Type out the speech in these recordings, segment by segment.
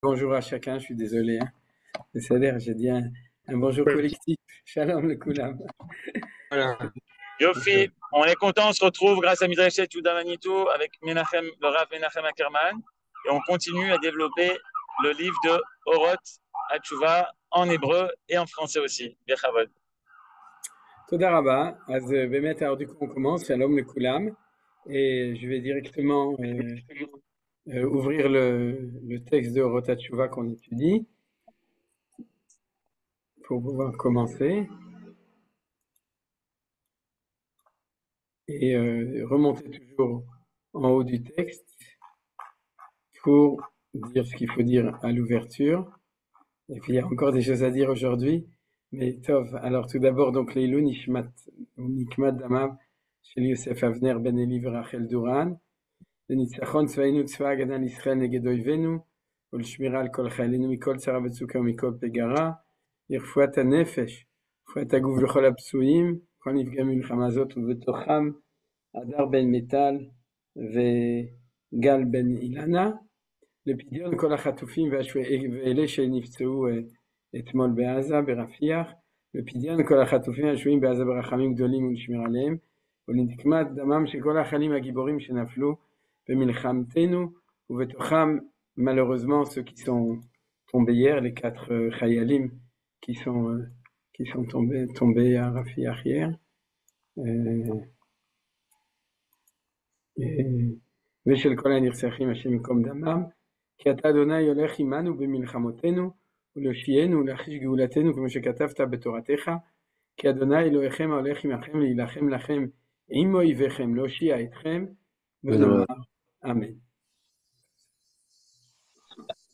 Bonjour à chacun, je suis désolé, hein. C'est-à-dire, j'ai dit un bonjour collectif. Shalom le Koulam. Voilà. Yofi, on est content, on se retrouve grâce à Midrashet Yehuda Manitou avec Menachem, le Rav Menachem Ackerman, et on continue à développer le livre de Oroth Hatshuva en hébreu et en français aussi. Bechavod. Toda Rabba. Alors du coup, on commence. Shalom le Koulam. Et je vais directement ouvrir le texte de Orot Hatshuva qu'on étudie pour pouvoir commencer. Et remonter toujours en haut du texte pour dire ce qu'il faut dire à l'ouverture. Et puis il y a encore des choses à dire aujourd'hui. Mais Tov, alors tout d'abord, donc Leilou Nikmat Damav, של יוסף אבנר בן אלי ורחל דורן, לניצחון צבאנו צבא הגנה לישראל נגד אויבינו, ולשמירה על כל חיילינו מכל צרה וצוקה ומכל פגרה, לרפואת הנפש, רפואת הגוף לכל הפצועים, כל נפגעי מלחמה הזאת, ובתוכם הדר בן מיטל וגל בן אילנה, לפדיון כל החטופים ואלה שנפצעו אתמול בעזה ברפיח, לפדיון כל החטופים השבויים בעזה ברחמים גדולים ולשמיר עליהם, ולנקמת דמם של כל החיילים הגיבורים שנפלו במלחמתנו, ובתוכם malheureusement ceux qui sont tombés hier, les 4 chayalim qui sont tombés à Rafiach hier. ושל כל הנרצחים השם ייקום דמם, כי אתה אדוני הולך עמנו במלחמותינו ולהושיענו ולהחיש גאולתנו כמו שכתבת בתורתך, כי אדוני אלוהיכם ההולך עמכם להילחם לכם עם אויביכם להושיע אתכם ונאמר אמן.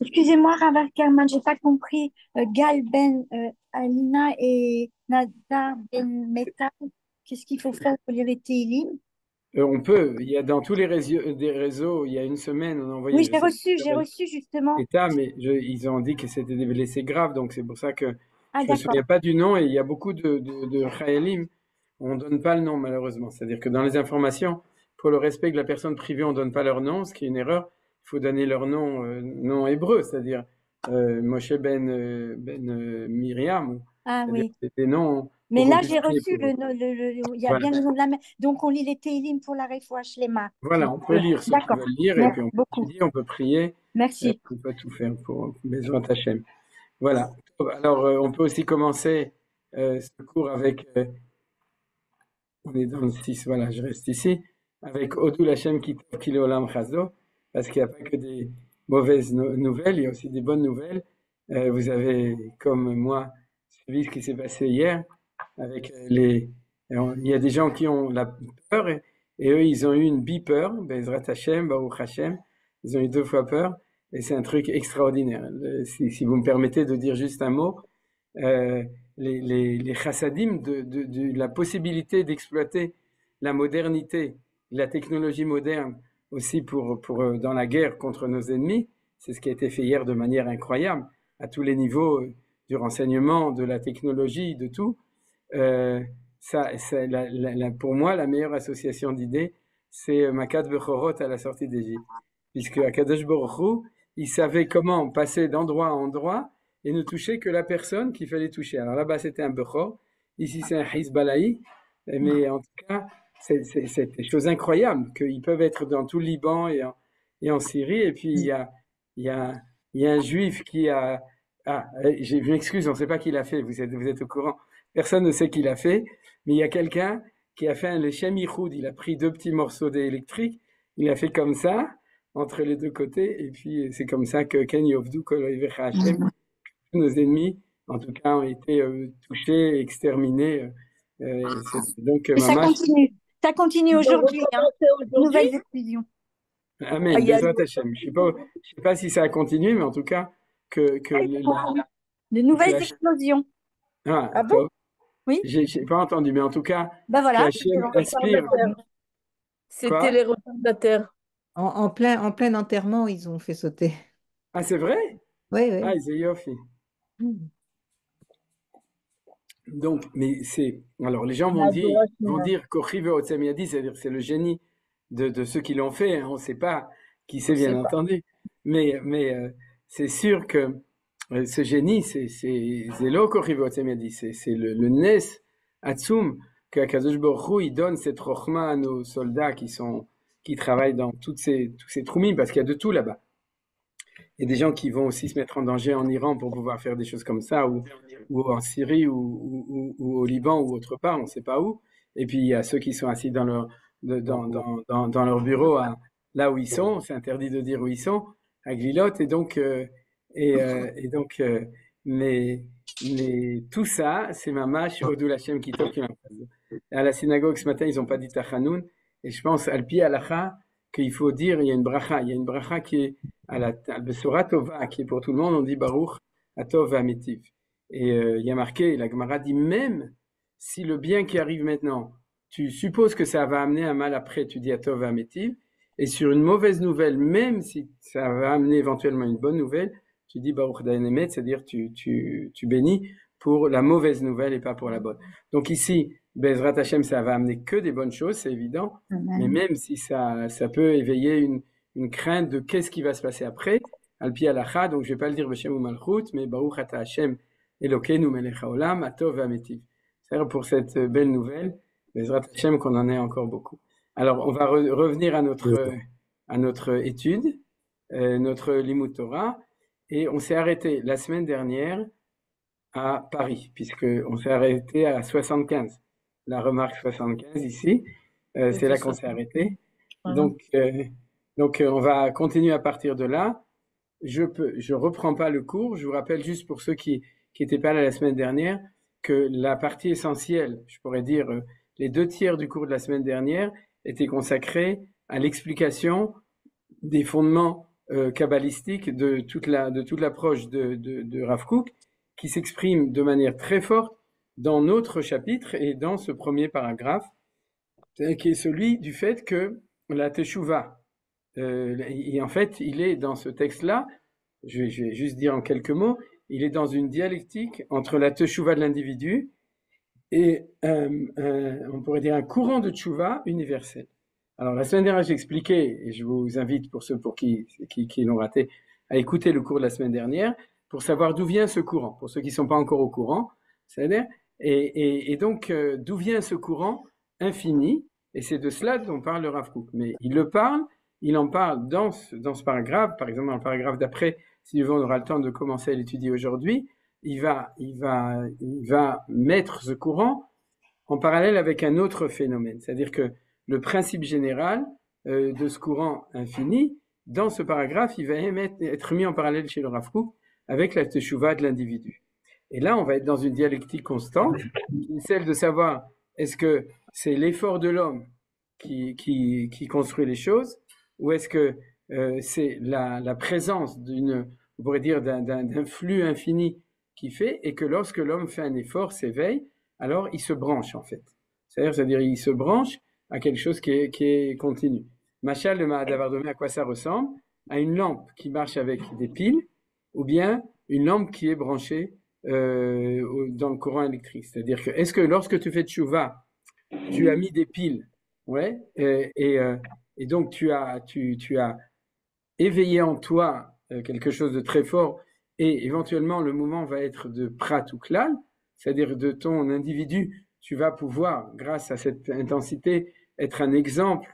Excusez-moi, Rav Ackerman, j'ai pas compris. Gal Ben Alina et Nadar Ben Meta, qu'est-ce qu'il faut faire pour lire les Télim? On peut, il y a dans tous les réseaux, il y a une semaine, on a envoyé. Oui, j'ai reçu justement. État, mais ils ont dit que c'était des blessés graves, donc c'est pour ça que Ah, je ne me souviens pas du nom, et il y a beaucoup de Chayalim, on ne donne pas le nom malheureusement, c'est-à-dire que dans les informations, pour le respect de la personne privée, on ne donne pas leur nom, ce qui est une erreur, il faut donner leur nom hébreu, c'est-à-dire Moshe ben Myriam, ah, oui. des noms. Mais là, j'ai reçu il y a bien le nom de la mère. Donc, on lit les Télim pour la Refoua Shlema. Voilà, on peut lire ce qu'ils veulent lire, et puis on peut prier. Merci. On peut tout faire pour Bezrat Hashem. Voilà. Alors, on peut aussi commencer ce cours avec, on est dans le 6, voilà, je reste ici, avec Odul Hashem Kilo Olam Chazo, parce qu'il n'y a pas que des mauvaises nouvelles, il y a aussi des bonnes nouvelles. Vous avez, comme moi, suivi ce qui s'est passé hier, avec il y a des gens qui ont la peur, et eux, ils ont eu une bi-peur, Bezrat Hashem, Baruch Hashem, ils ont eu 2 fois peur, et c'est un truc extraordinaire. Si vous me permettez de dire juste un mot, les chassadim de la possibilité d'exploiter la modernité, la technologie moderne aussi pour dans la guerre contre nos ennemis, c'est ce qui a été fait hier de manière incroyable, à tous les niveaux du renseignement, de la technologie, de tout. Pour moi, la meilleure association d'idées, c'est Makat Bechorot à la sortie d'Égypte. Puisque Akadosh Baruch Hu, il savait comment passer d'endroit en endroit et ne toucher que la personne qu'il fallait toucher. Alors là-bas, c'était un Bechor, ici c'est un Hizbalaï, mais en tout cas, c'est des choses incroyables, qu'ils peuvent être dans tout le Liban et en Syrie, et puis il y a un juif qui a... Ah, je m'excuse, on ne sait pas qui l'a fait, vous êtes au courant. Personne ne sait qui l'a fait, mais il y a quelqu'un qui a fait le Shem Yichud, il a pris 2 petits morceaux d'électrique, il a fait comme ça, entre les 2 côtés, et puis c'est comme ça que Ken Yovdu Kol Oivecha Hashem, nos ennemis, en tout cas, ont été touchés, exterminés. Donc, ça continue aujourd'hui, nouvelles explosions. Amen, Bezrat Hashem. Je sais pas si ça a continué, mais en tout cas, de nouvelles explosions. Ah bon? Top. Oui. J'ai pas entendu, mais en tout cas, voilà, Hachem inspire. C'était les retardateurs. En plein enterrement, ils ont fait sauter. Ah, c'est vrai? Oui, oui. Ah, c'est Yofi. Donc, mais c'est... Alors, les gens vont dire Kochi ve'otzem yadi, c'est-à-dire c'est le génie de ceux qui l'ont fait. Hein, on ne sait pas qui c'est, bien entendu. Mais c'est sûr que ce génie, c'est Zelo Korivot, c'est le Nes Atsum que Akadosh Baruch Hu, il donne cette rochma à nos soldats qui travaillent dans tous ces troumim, parce qu'il y a de tout là-bas. Il y a des gens qui vont aussi se mettre en danger en Iran pour pouvoir faire des choses comme ça, ou en Syrie, ou au Liban, ou autre part, on ne sait pas où. Et puis il y a ceux qui sont assis dans leur bureau, là où ils sont. C'est interdit de dire où ils sont, à Glilotte. Et donc, mais tout ça, c'est Mamash Odul Hashem Kitov qui l'imprègne. À la synagogue ce matin, ils n'ont pas dit Tachanoun. Et je pense, Alpi Alacha, qu'il faut dire, il y a une bracha qui est à la Besora Tova, qui est pour tout le monde. On dit Baruch Atov Ametiv. Et il y a marqué, la Gemara dit, même si le bien qui arrive maintenant, tu supposes que ça va amener un mal après, tu dis Atov Ametiv. Et sur une mauvaise nouvelle, même si ça va amener éventuellement une bonne nouvelle, tu dis Baruch Dayanemet, c'est-à-dire tu bénis pour la mauvaise nouvelle et pas pour la bonne. Donc ici, Bezrat Hashem, ça va amener que des bonnes choses, c'est évident, mais même si ça peut éveiller une crainte de qu'est-ce qui va se passer après, Alpi Alacha, donc je vais pas le dire Beshem ou Malchut, mais Baruch Ata Hashem Elokeinu Melech Haolam, Atov Ametiv. C'est-à-dire pour cette belle nouvelle, Bezrat Hashem, qu'on en ait encore beaucoup. Alors, on va revenir à notre étude, notre Limud Torah, et on s'est arrêté la semaine dernière à Paris, puisqu'on s'est arrêté à 75. La remarque 75 ici, c'est là qu'on s'est arrêté. Donc, on va continuer à partir de là. Je reprends pas le cours, je vous rappelle juste pour ceux qui n'étaient pas là la semaine dernière, que la partie essentielle, je pourrais dire les 2/3 du cours de la semaine dernière, était consacré à l'explication des fondements kabbalistiques de toute l'approche de Rav Kook, qui s'exprime de manière très forte dans notre chapitre et dans ce premier paragraphe, qui est celui du fait que la teshuva, et en fait, il est dans ce texte-là, je vais juste dire en quelques mots, il est dans une dialectique entre la teshuva de l'individu et on pourrait dire un courant de teshuva universel. Alors la semaine dernière, j'ai expliqué, et je vous invite pour ceux qui l'ont raté, à écouter le cours de la semaine dernière pour savoir d'où vient ce courant. Pour ceux qui ne sont pas encore au courant, c'est-à-dire, et donc d'où vient ce courant infini, et c'est de cela dont parle le Rav Kook. Mais il en parle dans ce paragraphe, par exemple dans le paragraphe d'après, si on aura le temps de commencer à l'étudier aujourd'hui, il va mettre ce courant en parallèle avec un autre phénomène, c'est-à-dire que le principe général de ce courant infini, dans ce paragraphe, il va être mis en parallèle chez le Rav Kook avec la teshuva de l'individu. Et là, on va être dans une dialectique constante, qui est celle de savoir est-ce que c'est l'effort de l'homme qui construit les choses, ou est-ce que c'est la présence on pourrait dire d'un flux infini qui fait, et que lorsque l'homme fait un effort, s'éveille, alors il se branche en fait. C'est-à-dire il se branche à quelque chose qui est continu. Machal le Mahadavar Domé, à quoi ça ressemble? À une lampe qui marche avec des piles, ou bien une lampe qui est branchée dans le courant électrique. C'est-à-dire que, est-ce que lorsque tu fais tchouva, tu as mis des piles, ouais, et donc tu as éveillé en toi quelque chose de très fort, et éventuellement le mouvement va être de prat ou klal, c'est-à-dire de ton individu, tu vas pouvoir, grâce à cette intensité, être un exemple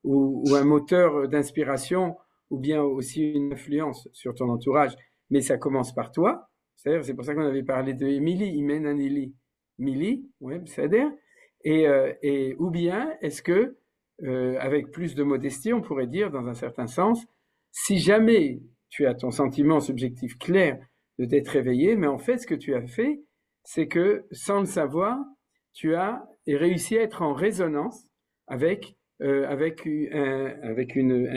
ou un moteur d'inspiration, ou bien aussi une influence sur ton entourage. Mais ça commence par toi. C'est pour ça qu'on avait parlé de Émilie, Imen Anili, Mili, ouais, c'est-à-dire, et ou bien est-ce que, avec plus de modestie, on pourrait dire, dans un certain sens, si jamais tu as ton sentiment subjectif clair de t'être réveillé, mais en fait, ce que tu as fait, c'est que, sans le savoir, tu as réussi à être en résonance avec un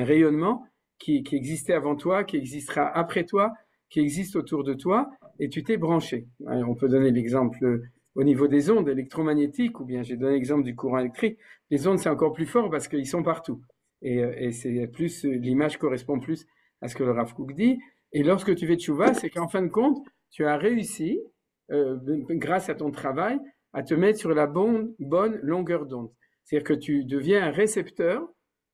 rayonnement qui existait avant toi, qui existera après toi, qui existe autour de toi, et tu t'es branché. On peut donner l'exemple au niveau des ondes électromagnétiques, ou bien j'ai donné l'exemple du courant électrique. Les ondes, c'est encore plus fort parce qu'ils sont partout. Et c'est plus, l'image correspond plus à ce que le Rav Kook dit. Et lorsque tu fais tchouva, c'est qu'en fin de compte, tu as réussi, grâce à ton travail, à te mettre sur la bonne longueur d'onde. C'est-à-dire que tu deviens un récepteur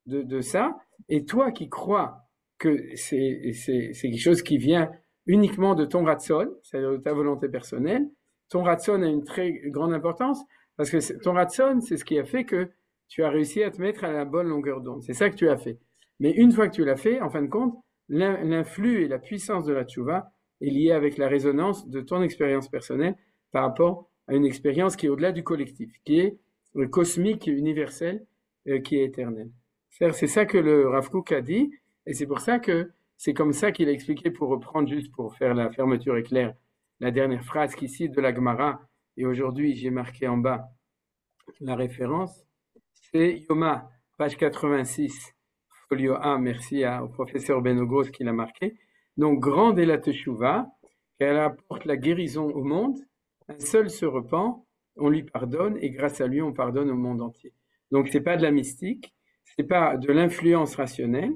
de ça, et toi qui crois que c'est quelque chose qui vient uniquement de ton ratson, c'est-à-dire de ta volonté personnelle. Ton ratson a une très grande importance parce que ton ratson, c'est ce qui a fait que tu as réussi à te mettre à la bonne longueur d'onde. C'est ça que tu as fait. Mais une fois que tu l'as fait, en fin de compte, l'influx et la puissance de la tchouva est liée avec la résonance de ton expérience personnelle par rapport à une expérience qui est au-delà du collectif, qui est cosmique et universel, qui est éternel. C'est ça que le Rav Kook a dit, et c'est pour ça que c'est comme ça qu'il a expliqué, pour reprendre juste pour faire la fermeture éclair, la dernière phrase qui cite de la Gemara, et aujourd'hui j'ai marqué en bas la référence, c'est Yoma, page 86, folio 1, merci au professeur Benogros qui l'a marqué. Donc, grande est la teshuva, qu'elle apporte la guérison au monde, un seul se repent, on lui pardonne, et grâce à lui, on pardonne au monde entier. Donc, c'est pas de la mystique, c'est pas de l'influence rationnelle,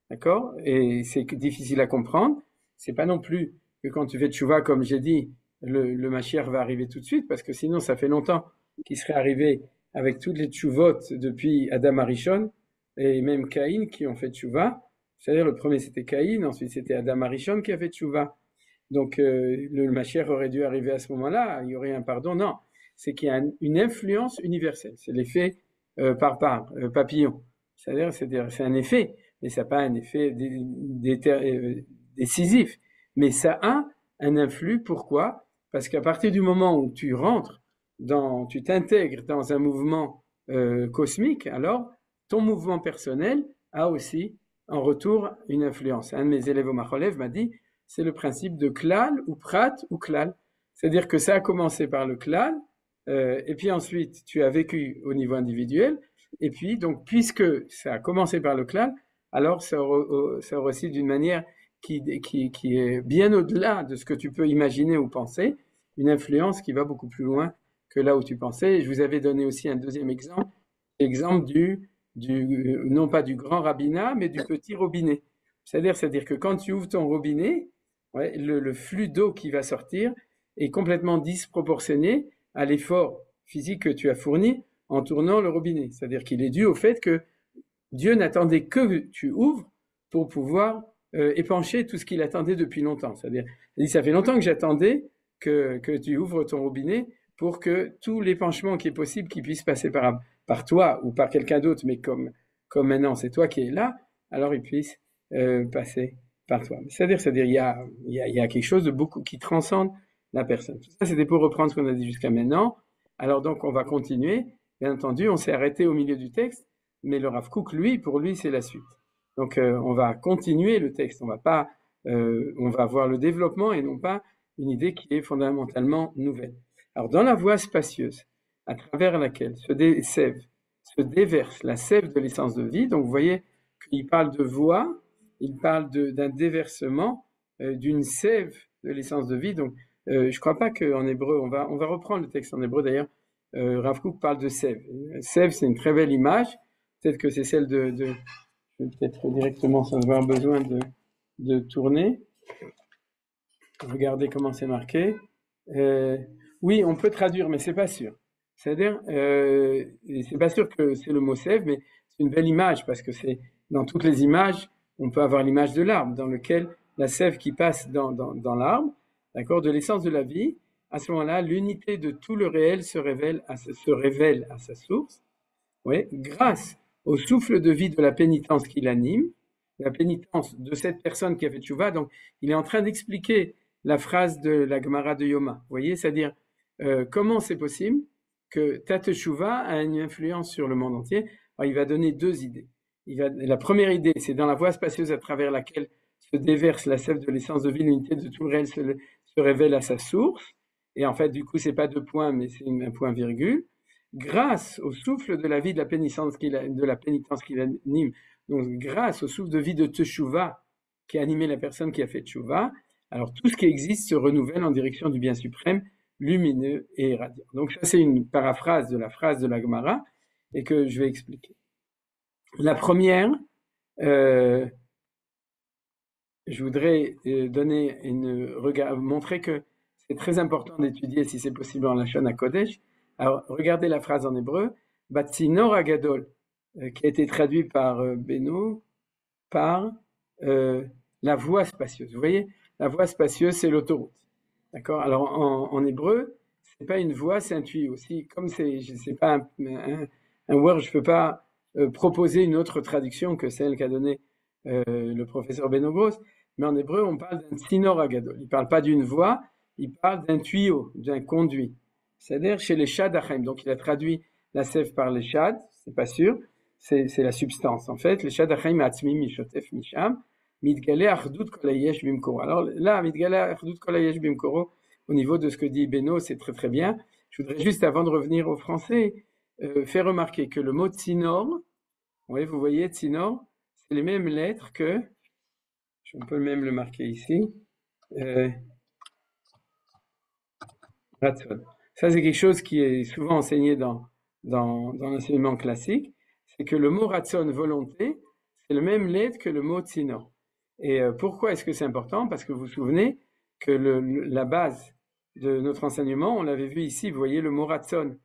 d'accord? Et c'est difficile à comprendre. C'est pas non plus que quand tu fais teshuva, comme j'ai dit, le Mashiach va arriver tout de suite, parce que sinon, ça fait longtemps qu'il serait arrivé avec toutes les teshuvot depuis Adam Arishon, et même Caïn qui ont fait teshuva. C'est-à-dire, le premier c'était Caïn, ensuite c'était Adam Arishon qui a fait teshuva. Donc, le Mashiach aurait dû arriver à ce moment-là, il y aurait un pardon. Non, c'est qu'il y a une influence universelle. C'est l'effet papillon. C'est-à-dire, c'est un effet, mais ça n'a pas un effet décisif. Mais ça a un influx. Pourquoi? Parce qu'à partir du moment où tu rentres, tu t'intègres dans un mouvement cosmique, alors ton mouvement personnel a aussi en retour une influence. Un de mes élèves au Macholev m'a dit, c'est le principe de klal ou prat ou klal. C'est-à-dire que ça a commencé par le klal, et puis ensuite tu as vécu au niveau individuel, et puis donc puisque ça a commencé par le klal, alors ça aura aussi d'une manière qui est bien au-delà de ce que tu peux imaginer ou penser, une influence qui va beaucoup plus loin que là où tu pensais. Et je vous avais donné aussi un deuxième exemple, l'exemple non pas du grand rabbinat, mais du petit robinet. C'est-à-dire que quand tu ouvres ton robinet, le flux d'eau qui va sortir est complètement disproportionné à l'effort physique que tu as fourni en tournant le robinet. C'est-à-dire qu'il est dû au fait que Dieu n'attendait que tu ouvres pour pouvoir épancher tout ce qu'il attendait depuis longtemps. C'est-à-dire, ça fait longtemps que j'attendais que tu ouvres ton robinet pour que tout l'épanchement qui est possible, qui puisse passer par toi ou par quelqu'un d'autre, mais comme maintenant c'est toi qui es là, alors il puisse passer par toi. C'est-à-dire il y a quelque chose de beaucoup qui transcende la personne. Tout ça, c'était pour reprendre ce qu'on a dit jusqu'à maintenant. Alors donc, on va continuer. Bien entendu, on s'est arrêté au milieu du texte, mais le Rav Kook, pour lui, c'est la suite. Donc, on va continuer le texte. On va voir le développement et non pas une idée qui est fondamentalement nouvelle. Alors, dans la voie spacieuse, à travers laquelle se déverse la sève de l'essence de vie, donc vous voyez qu'il parle de voie, il parle d'un déversement, d'une sève de l'essence de vie. Donc, je ne crois pas qu'en hébreu, on va reprendre le texte en hébreu d'ailleurs, Rav Kook parle de sève. Sève, c'est une très belle image. Peut-être que c'est celle je vais peut-être directement sans avoir besoin de tourner. Regardez comment c'est marqué. Oui, on peut traduire, mais c'est pas sûr. C'est-à-dire, c'est pas sûr que c'est le mot sève, mais c'est une belle image parce que c'est dans toutes les images, on peut avoir l'image de l'arbre dans lequel la sève qui passe dans l'arbre, d'accord, de l'essence de la vie. À ce moment-là, l'unité de tout le réel se révèle à sa source, grâce au souffle de vie de la pénitence qui l'anime, la pénitence de cette personne qui a fait tchouva. Donc, il est en train d'expliquer la phrase de la Gemara de Yoma. Vous voyez, c'est-à-dire comment c'est possible que ta tchouva a une influence sur le monde entier. Alors, il va donner deux idées. La première idée, c'est dans la voie spacieuse à travers laquelle se déverse la sève de l'essence de vie, l'unité de tout le réel se révèle à sa source. Et en fait, du coup, c'est pas deux points, mais c'est un point virgule. Grâce au souffle de la vie de la pénitence qui l'anime, donc grâce au souffle de vie de Teshuvah qui a animé la personne qui a fait Teshuvah, alors tout ce qui existe se renouvelle en direction du bien suprême, lumineux et radiant. Donc ça, c'est une paraphrase de la phrase de la Gemara et que je vais expliquer. La première, je voudrais montrer que c'est très important d'étudier, si c'est possible, en Lashon HaKodesh. Alors, regardez la phrase en hébreu, Batzinor Agadol, qui a été traduit par Beno, par la voie spacieuse. Vous voyez, la voie spacieuse, c'est l'autoroute. D'accord? Alors, en hébreu, c'est pas une voie, c'est un tuyau. Si, comme c'est pas un word, je peux pas proposer une autre traduction que celle qu'a donnée le professeur Benogros, mais en hébreu, on parle d'un tsinor agadol. Il parle pas d'une voie, il parle d'un tuyau, d'un conduit. C'est-à-dire chez les Shad Achaim. Donc, il a traduit la sève par les Shad, c'est pas sûr, c'est la substance. En fait, les Shad Achaim atzmi mishotef misham, mitgale achdut kol hayesh bimkoro. Alors là, mitgale achdut kol hayesh bimkoro, au niveau de ce que dit Beno, c'est très très bien. Je voudrais juste, avant de revenir au français, faire remarquer que le mot tsinor, vous voyez, tsinor, c'est les mêmes lettres que, on peut même le marquer ici, Ratson. Ça, c'est quelque chose qui est souvent enseigné dans l'enseignement classique, c'est que le mot Ratson, volonté, c'est le même lettre que le mot tsinor. Et pourquoi est-ce que c'est important? Parce que vous vous souvenez que la base de notre enseignement, on l'avait vu ici, vous voyez le mot Ratson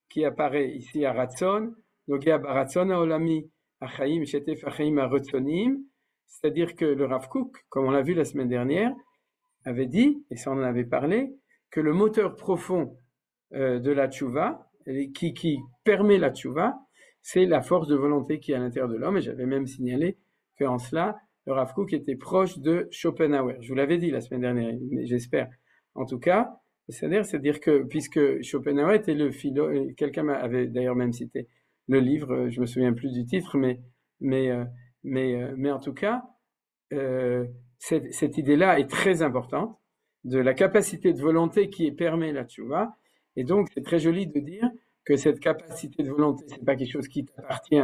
qui apparaît ici à Ratson, Nogea Baratson Haolami Achaim Shetef Achaim Arotsonim, c'est-à-dire que le Rav Kook, comme on l'a vu la semaine dernière, avait dit, et ça on en avait parlé, que le moteur profond de la tchouva, qui permet la tchouva, c'est la force de volonté qui est à l'intérieur de l'homme, et j'avais même signalé qu'en cela, le Rav Kook était proche de Schopenhauer. Je vous l'avais dit la semaine dernière, mais j'espère. En tout cas, c'est-à-dire que, puisque Schopenhauer était le philosophe, quelqu'un avait d'ailleurs même cité le livre, je me souviens plus du titre, mais en tout cas, cette idée-là est très importante, de la capacité de volonté qui permet la tchouva. Et donc, c'est très joli de dire que cette capacité de volonté, c'est pas quelque chose qui t'appartient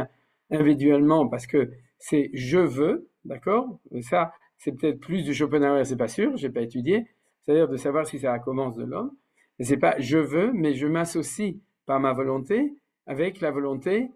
individuellement parce que c'est je veux, d'accord? Ça, c'est peut-être plus du Schopenhauer, c'est pas sûr, j'ai pas étudié. C'est-à-dire de savoir si ça commence de l'homme. Et c'est pas je veux, mais je m'associe par ma volonté avec la volonté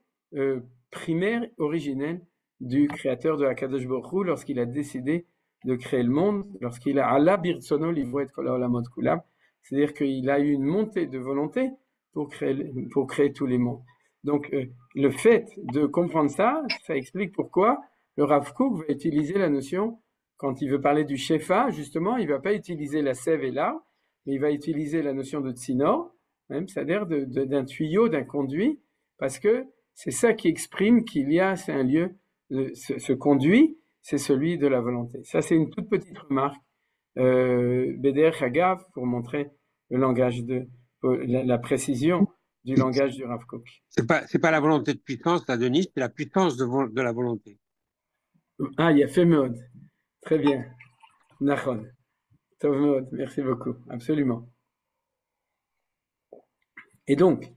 primaire, originelle du créateur de Akadosh Baruch Hu lorsqu'il a décidé de créer le monde, lorsqu'il a Allah birtsono livro et kol haolamot kulam, c'est-à-dire qu'il a eu une montée de volonté pour créer tous les mondes. Donc le fait de comprendre ça, ça explique pourquoi le Rav Kook va utiliser la notion, quand il veut parler du shefa, justement, il ne va pas utiliser la sève et l'arbre, mais il va utiliser la notion de tsinor, même, c'est-à-dire d'un tuyau, d'un conduit, parce que c'est ça qui exprime qu'il y a, c'est un lieu, ce conduit, c'est celui de la volonté. Ça, c'est une toute petite remarque, BDR Hagav, pour montrer le langage la précision du langage du Rav Kook. C'est pas la volonté de puissance, la Denis, c'est la puissance de la volonté. Ah, il y a fait mode. Très bien. Nachon. Tov mode. Merci beaucoup. Absolument. Et donc,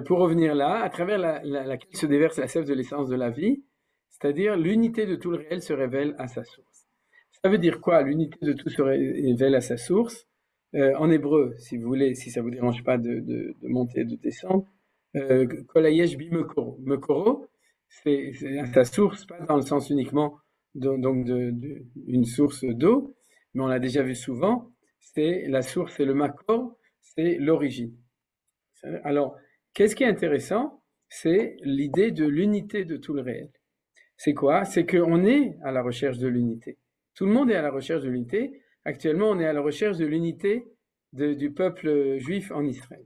pour revenir là, à travers laquelle se déverse la sève de l'essence de la vie, c'est-à-dire l'unité de tout le réel se révèle à sa source. Ça veut dire quoi? L'unité de tout se révèle à sa source. En hébreu, si vous voulez, si ça vous dérange pas de monter et de descendre, kol hayesh bi mekoro. Mekoro, c'est à sa source, pas dans le sens uniquement d'une source d'eau, mais on l'a déjà vu souvent, c'est la source, c'est le makor, c'est l'origine. Alors, qu'est-ce qui est intéressant? C'est l'idée de l'unité de tout le réel. C'est quoi? C'est qu'on est à la recherche de l'unité. Tout le monde est à la recherche de l'unité. Actuellement, on est à la recherche de l'unité du peuple juif en Israël.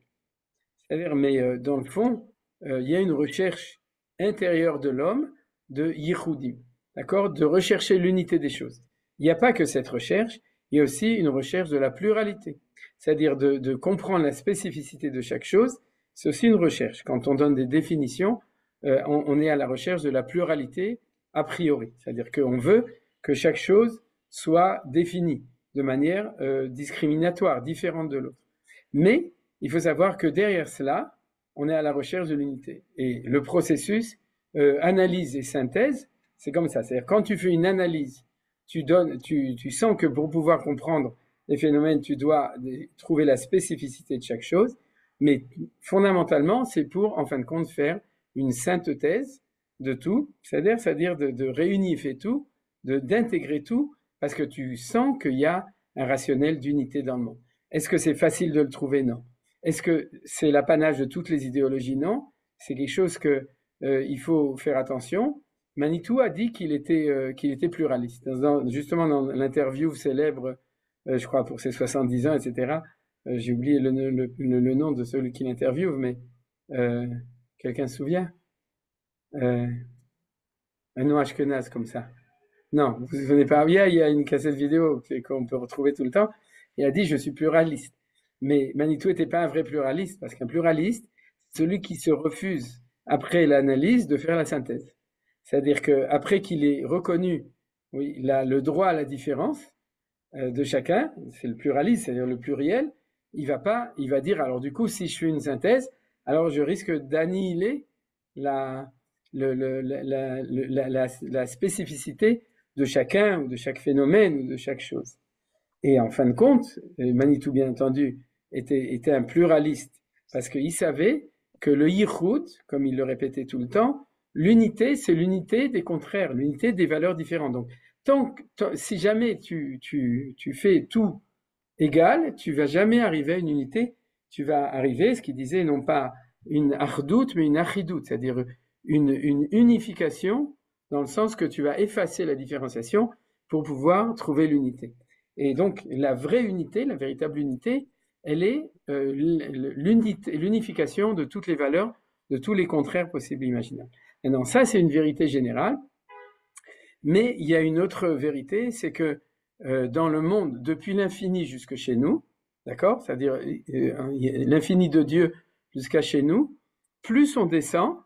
C'est-à-dire, mais dans le fond, il y a une recherche intérieure de l'homme de yichudim, d'accord, de rechercher l'unité des choses. Il n'y a pas que cette recherche, il y a aussi une recherche de la pluralité, c'est-à-dire de comprendre la spécificité de chaque chose. C'est aussi une recherche. Quand on donne des définitions, on est à la recherche de la pluralité a priori, c'est-à-dire qu'on veut que chaque chose soit définie de manière discriminatoire, différente de l'autre. Mais il faut savoir que derrière cela, on est à la recherche de l'unité. Et le processus analyse et synthèse, c'est comme ça. C'est-à-dire quand tu fais une analyse, tu sens que pour pouvoir comprendre les phénomènes, tu dois trouver la spécificité de chaque chose. Mais fondamentalement, c'est pour, en fin de compte, faire une synthèse de tout, c'est-à-dire de réunifier tout, d'intégrer tout, parce que tu sens qu'il y a un rationnel d'unité dans le monde. Est-ce que c'est facile de le trouver? Non. Est-ce que c'est l'apanage de toutes les idéologies? Non. C'est quelque chose que il faut faire attention. Manitou a dit qu'il était pluraliste. Justement, dans l'interview célèbre, je crois pour ses 70 ans, etc., j'ai oublié le nom de celui qui l'interviewe, mais quelqu'un se souvient? Un nom ashkenaz comme ça. Non, vous vous souvenez pas? Il y a une cassette vidéo qu'on peut retrouver tout le temps. Il a dit, je suis pluraliste. Mais Manitou n'était pas un vrai pluraliste, parce qu'un pluraliste, c'est celui qui se refuse, après l'analyse, de faire la synthèse. C'est-à-dire qu'après qu'il ait reconnu, oui, le droit à la différence de chacun, c'est le pluralisme, c'est-à-dire le pluriel, il va dire, alors du coup, si je fais une synthèse, alors je risque d'annihiler la spécificité de chacun, ou de chaque phénomène, ou de chaque chose. Et en fin de compte, Manitou, bien entendu, était un pluraliste, parce qu'il savait que le yichud, comme il le répétait tout le temps, l'unité, c'est l'unité des contraires, l'unité des valeurs différentes. Donc, si jamais tu fais tout égal, tu vas jamais arriver à une unité, tu vas arriver, ce qu'il disait, non pas une achdout, mais une achidout, c'est-à-dire une unification, dans le sens que tu vas effacer la différenciation pour pouvoir trouver l'unité. Et donc, la vraie unité, la véritable unité, elle est l'unification de toutes les valeurs, de tous les contraires possibles et imaginables. Maintenant, ça, c'est une vérité générale, mais il y a une autre vérité, c'est que dans le monde, depuis l'infini jusque chez nous, d'accord, c'est-à-dire l'infini de Dieu jusqu'à chez nous, plus on descend,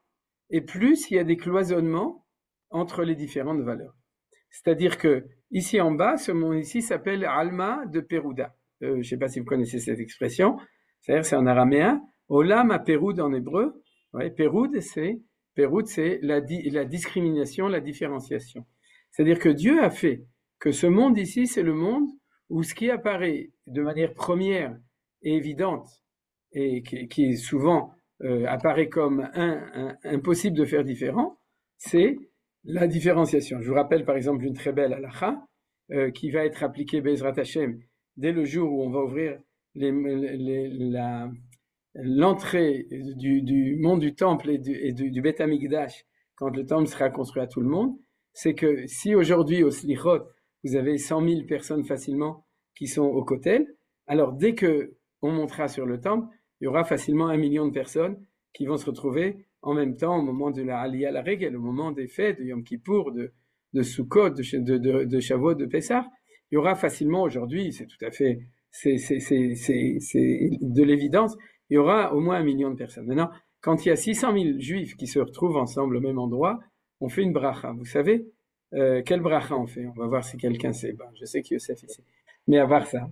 et plus il y a des cloisonnements entre les différentes valeurs. C'est-à-dire que ici en bas, ce monde ici s'appelle Alma de Perouda. Je ne sais pas si vous connaissez cette expression. C'est-à-dire, c'est en araméen. Olam à Péroud en hébreu. Ouais, Péroud, c'est la discrimination, la différenciation. C'est-à-dire que Dieu a fait que ce monde ici, c'est le monde où ce qui apparaît de manière première et évidente, et qui souvent apparaît comme impossible de faire différent, c'est la différenciation. Je vous rappelle par exemple une très belle halakha qui va être appliquée Bezrat Hashem dès le jour où on va ouvrir l'entrée du monde du temple et du Beth Amikdash, quand le temple sera construit à tout le monde. C'est que si aujourd'hui au Slichot, vous avez 100 000 personnes facilement qui sont au Kotel, alors dès que on montera sur le temple, il y aura facilement 1 million de personnes qui vont se retrouver en même temps au moment de la Aliyah la Regel, au moment des fêtes de Yom Kippour, de Sukkot, de Shavuot, de Pessah. Il y aura facilement aujourd'hui, c'est tout à fait, c'est de l'évidence, il y aura au moins 1 million de personnes. Maintenant, quand il y a 600 000 juifs qui se retrouvent ensemble au même endroit, on fait une bracha. Vous savez quelle bracha on fait? On va voir si quelqu'un sait. Ben, je sais que Youssef ici. Mais à part ça,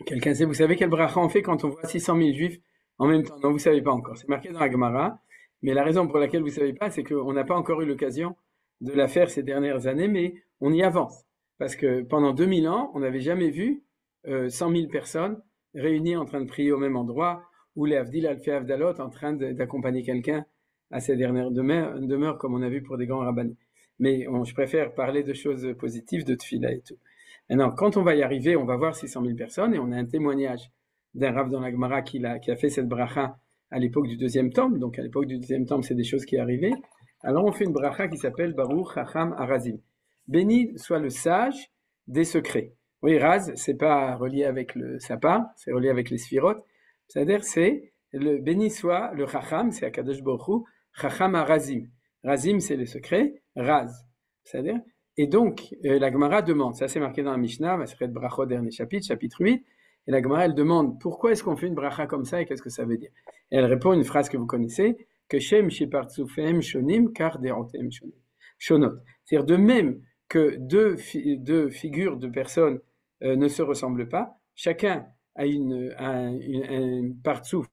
quelqu'un sait, vous savez quelle bracha on fait quand on voit 600 000 juifs en même temps? Non, vous ne savez pas encore. C'est marqué dans la Gemara. Mais la raison pour laquelle vous ne savez pas, c'est qu'on n'a pas encore eu l'occasion de la faire ces dernières années, mais on y avance. Parce que pendant 2000 ans, on n'avait jamais vu 100 000 personnes réunies en train de prier au même endroit, ou les Avdil Alfé Avdalot en train d'accompagner quelqu'un à ces dernières demeures, comme on a vu pour des grands rabbins. Mais je préfère parler de choses positives, de tfila et tout. Maintenant, quand on va y arriver, on va voir 600 000 personnes, et on a un témoignage d'un Rav dans la Gemara qui a fait cette bracha à l'époque du deuxième temple. Donc à l'époque du deuxième temple, c'est des choses qui arrivaient. Alors on fait une bracha qui s'appelle Baruch Chacham Arazim. Béni soit le sage des secrets. Oui, Raz, c'est pas relié avec le sapin, c'est relié avec les sphirotes. C'est-à-dire, c'est le béni soit le Chacham, c'est Akadosh Baruch Hu, Chacham Arazim. Razim, c'est les secrets, Raz. C'est-à-dire, et donc, la Gemara demande, ça c'est marqué dans la Mishnah, Masechet Brachot, dernier chapitre 8, et la Gemara, elle demande, pourquoi est-ce qu'on fait une bracha comme ça et qu'est-ce que ça veut dire? Et elle répond une phrase que vous connaissez, que Shem Shepartzufem Shonim, Kar Derotem Shonot. C'est-à-dire, de même que deux figures de personnes ne se ressemblent pas, chacun a un partsouf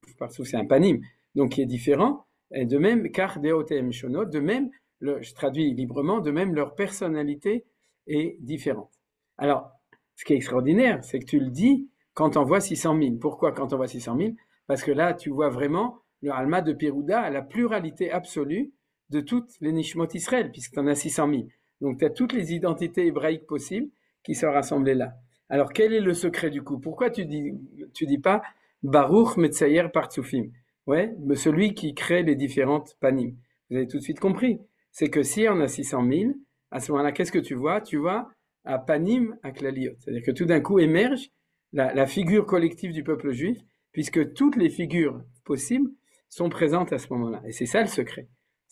c'est un panim, donc qui est différent, et de même, Kar Derotem Shonot, de même, je traduis librement, de même leur personnalité est différente. Alors, ce qui est extraordinaire, c'est que tu le dis quand on voit 600 000. Pourquoi quand on voit 600 000? Parce que là, tu vois vraiment le Alma de Pérouda, la pluralité absolue de toutes les Nishmot Israël, puisque tu en as 600 000. Donc, tu as toutes les identités hébraïques possibles qui sont rassemblées là. Alors, quel est le secret du coup? Pourquoi tu dis pas Baruch Metzayer Partsufim? Ouais, mais celui qui crée les différentes panim. Vous avez tout de suite compris. C'est que si on a 600 000, à ce moment-là, qu'est-ce que tu vois? Tu vois à panim à klaliot. C'est-à-dire que tout d'un coup émerge la figure collective du peuple juif, puisque toutes les figures possibles sont présentes à ce moment-là. Et c'est ça le secret.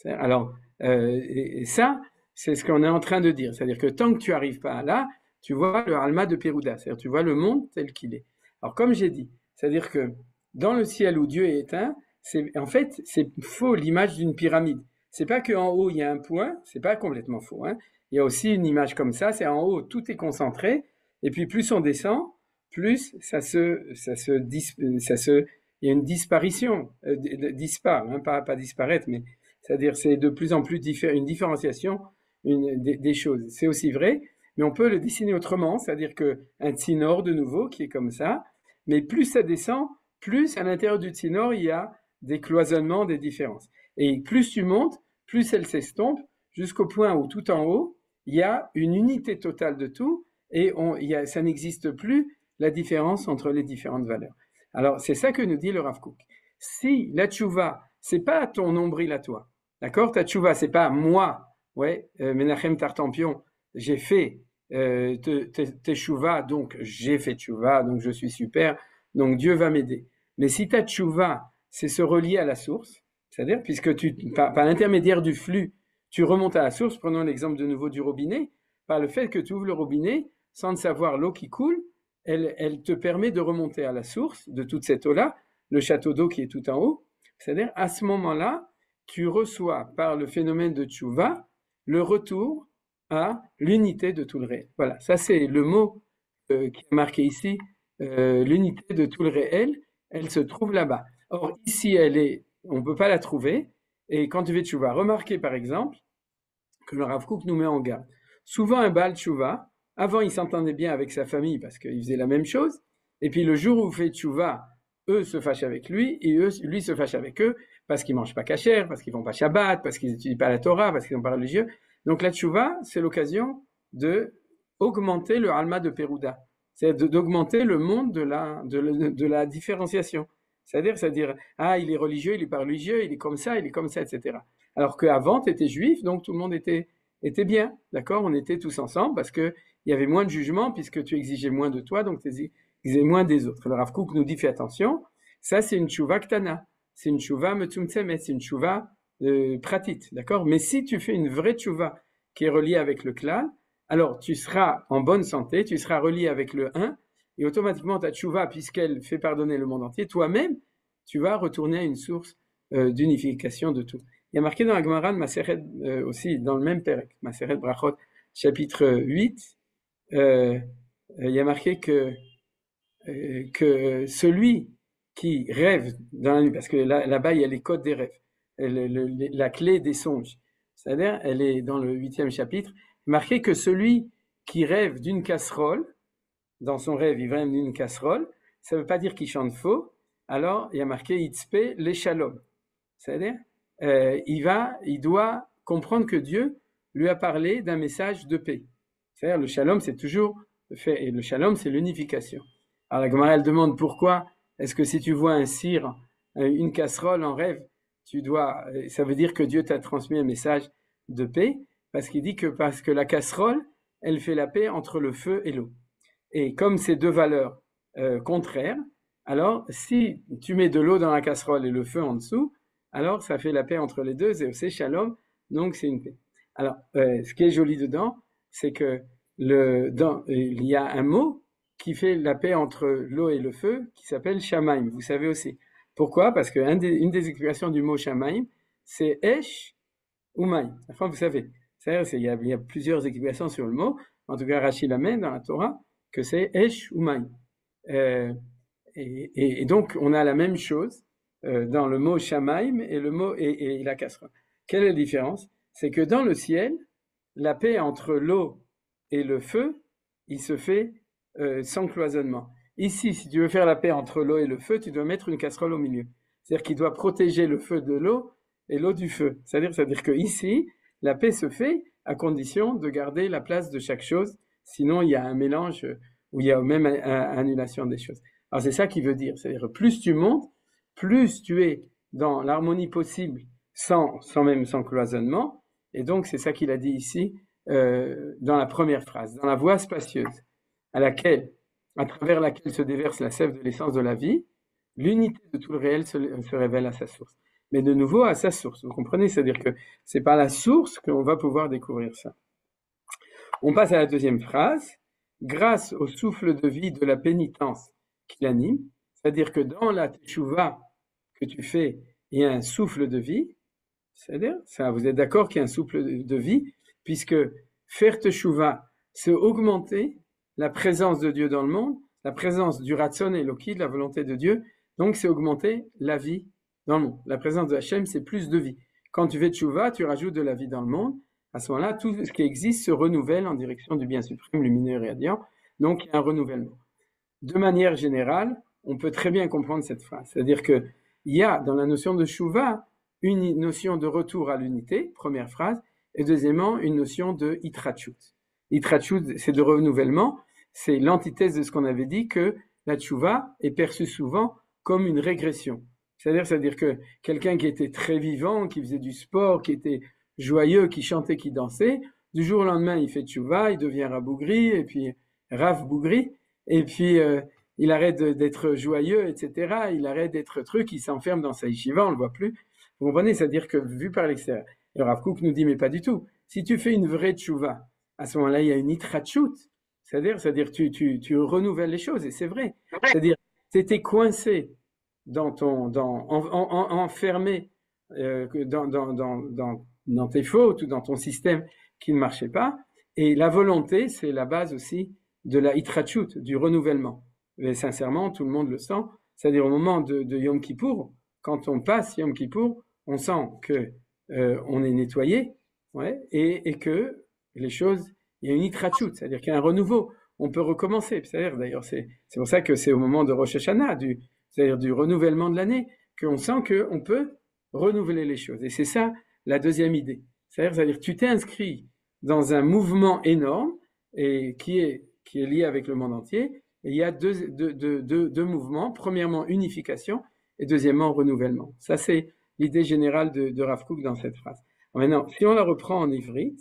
Alors, et ça, c'est ce qu'on est en train de dire. C'est-à-dire que tant que tu n'arrives pas là, tu vois le Alma de Pérouda. C'est-à-dire tu vois le monde tel qu'il est. Alors, comme j'ai dit, c'est-à-dire que dans le ciel où Dieu est éteint, en fait, c'est faux l'image d'une pyramide. C'est pas qu'en haut il y a un point, c'est pas complètement faux. Hein. Il y a aussi une image comme ça, c'est en haut tout est concentré, et puis plus on descend, plus il y a une disparition, disparaît, hein, pas disparaître, mais c'est-à-dire c'est de plus en plus une différenciation des choses. C'est aussi vrai, mais on peut le dessiner autrement, c'est-à-dire que un tsinor de nouveau qui est comme ça, mais plus ça descend, plus à l'intérieur du tsinor il y a des cloisonnements, des différences. Et plus tu montes, plus elle s'estompe, jusqu'au point où tout en haut, il y a une unité totale de tout, et ça n'existe plus la différence entre les différentes valeurs. Alors, c'est ça que nous dit le Rav Kook. Si la tchouva, c'est pas ton nombril à toi, d'accord? Ta tchouva, c'est pas moi, ouais, Menachem Tartampion, j'ai fait tchouva, donc j'ai fait tchouva, donc je suis super, donc Dieu va m'aider. Mais si ta tchouva, c'est se relier à la source, c'est-à-dire, puisque par l'intermédiaire du flux, tu remontes à la source, prenons l'exemple de nouveau du robinet, par le fait que tu ouvres le robinet, sans savoir l'eau qui coule, elle te permet de remonter à la source de toute cette eau-là, le château d'eau qui est tout en haut. C'est-à-dire, à ce moment-là, tu reçois par le phénomène de tchouva le retour à l'unité de tout le réel. Voilà, ça c'est le mot qui est marqué ici, l'unité de tout le réel, elle se trouve là-bas. Or, ici, on ne peut pas la trouver, et quand tu fais tchouva, remarquez par exemple que le Rav Kook nous met en garde. Souvent, un Baal tchouva, avant, il s'entendait bien avec sa famille parce qu'il faisait la même chose. Et puis, le jour où il fait tchouva, eux se fâchent avec lui et lui se fâche avec eux parce qu'ils mangent pas kasher, parce qu'ils font pas Shabbat, parce qu'ils n'étudient pas la Torah, parce qu'ils sont pas religieux. Donc, la tchouva, c'est l'occasion de augmenter le alma de Pérouda. C'est d'augmenter le monde de la différenciation. C'est-à-dire, ah, il est religieux, il est pas religieux, il est comme ça, etc. Alors qu'avant, tu étais juif, donc tout le monde était bien, d'accord? On était tous ensemble parce que il y avait moins de jugement puisque tu exigeais moins de toi, donc tu exigeais moins des autres. Le Rav Kook nous dit, fais attention, ça c'est une tchouva ktana, c'est une tchouva metzumtzemet, c'est une tchouva pratit, d'accord? Mais si tu fais une vraie tchouva qui est reliée avec le klal, alors tu seras en bonne santé, tu seras relié avec le 1, et automatiquement ta tchouva, puisqu'elle fait pardonner le monde entier, toi-même, tu vas retourner à une source d'unification de tout. Il y a marqué dans la Gemara de Maseret, aussi dans le même Perek, Maseret Brachot, chapitre 8, il y a marqué que celui qui rêve dans la nuit, parce que là-bas il y a les codes des rêves, la clé des songes, c'est-à-dire elle est dans le 8e chapitre, marqué que celui qui rêve d'une casserole, dans son rêve il rêve d'une casserole, ça ne veut pas dire qu'il chante faux, alors il y a marqué Itzpe les shalom, c'est-à-dire il doit comprendre que Dieu lui a parlé d'un message de paix. C'est-à-dire le shalom c'est toujours fait, et le shalom c'est l'unification. Alors la Gemara elle demande pourquoi est-ce que si tu vois un cire, une casserole en rêve, ça veut dire que Dieu t'a transmis un message de paix, parce que la casserole elle fait la paix entre le feu et l'eau. Et comme ces deux valeurs contraires, alors si tu mets de l'eau dans la casserole et le feu en dessous, alors ça fait la paix entre les deux, c'est shalom, donc c'est une paix. Alors, ce qui est joli dedans, c'est que il y a un mot qui fait la paix entre l'eau et le feu, qui s'appelle shamaim, vous savez aussi. Pourquoi? Parce que une des explications du mot shamaim, c'est esh ou maï. Enfin, vous savez, il y a plusieurs explications sur le mot, en tout cas Rashi l'amène dans la Torah, que c'est esh ou maï. Et donc, on a la même chose dans le mot shamaim et le mot et la casserole. Quelle est la différence? C'est que dans le ciel, la paix entre l'eau et le feu, il se fait sans cloisonnement. Ici, si tu veux faire la paix entre l'eau et le feu, tu dois mettre une casserole au milieu. C'est-à-dire qu'il doit protéger le feu de l'eau et l'eau du feu. C'est-à-dire que ici, la paix se fait à condition de garder la place de chaque chose. Sinon, il y a un mélange où il y a même annulation des choses. Alors c'est ça qui veut dire. C'est-à-dire plus tu montes, plus tu es dans l'harmonie possible, sans cloisonnement. Et donc, c'est ça qu'il a dit ici dans la première phrase, dans la voie spacieuse, à travers laquelle se déverse la sève de l'essence de la vie, l'unité de tout le réel se révèle à sa source. Mais de nouveau, à sa source, vous comprenez? C'est-à-dire que c'est par la source qu'on va pouvoir découvrir ça. On passe à la deuxième phrase. Grâce au souffle de vie de la pénitence qui l'anime, c'est-à-dire que dans la teshuva que tu fais, il y a un souffle de vie, c'est-à-dire, ça, vous êtes d'accord qu'il y a un souffle de vie, puisque faire teshuva, c'est augmenter la présence de Dieu dans le monde, la présence du Ratzon Eloki, de la volonté de Dieu, donc c'est augmenter la vie dans le monde. La présence de Hachem, c'est plus de vie. Quand tu fais teshuva, tu rajoutes de la vie dans le monde. À ce moment-là, tout ce qui existe se renouvelle en direction du bien suprême, lumineux et radiant. Donc, il y a un renouvellement. De manière générale, on peut très bien comprendre cette phrase. C'est-à-dire qu'il y a dans la notion de Shuvah une notion de retour à l'unité, première phrase, et deuxièmement, une notion de Hitrachut. Hitrachut, c'est de renouvellement, c'est l'antithèse de ce qu'on avait dit, que la Shuvah est perçue souvent comme une régression. C'est-à-dire que quelqu'un qui était très vivant, qui faisait du sport, qui était joyeux, qui chantait, qui dansait, du jour au lendemain, il fait tchouva, il devient Rabougri, et puis Rav Bougri, et puis il arrête d'être joyeux, etc. Il arrête d'être truc, il s'enferme dans sa yeshiva, on le voit plus. Vous comprenez? C'est-à-dire que, vu par l'extérieur, le Rav Kook nous dit, mais pas du tout. Si tu fais une vraie tchouva, à ce moment-là, il y a une hitrachut, c'est-à-dire tu renouvelles les choses, et c'est vrai. C'est-à-dire, tu étais coincé enfermé dans tes fautes ou dans ton système qui ne marchait pas. Et la volonté, c'est la base aussi de la hitrachut, du renouvellement. Et sincèrement, tout le monde le sent. C'est-à-dire au moment de Yom Kippour, quand on passe Yom Kippour, on sent que on est nettoyé, ouais, et que les choses, il y a une hitrachut, c'est-à-dire qu'il y a un renouveau. On peut recommencer. C'est-à-dire, d'ailleurs, c'est pour ça que c'est au moment de Rosh Hashanah, c'est-à-dire du renouvellement de l'année, qu'on sent qu'on peut renouveler les choses. Et c'est ça la deuxième idée. C'est-à-dire tu t'es inscrit dans un mouvement énorme et qui est lié avec le monde entier. Et il y a deux mouvements. Premièrement, unification et deuxièmement, renouvellement. Ça, c'est l'idée générale de Rav Kook dans cette phrase. Maintenant, si on la reprend en ivrite,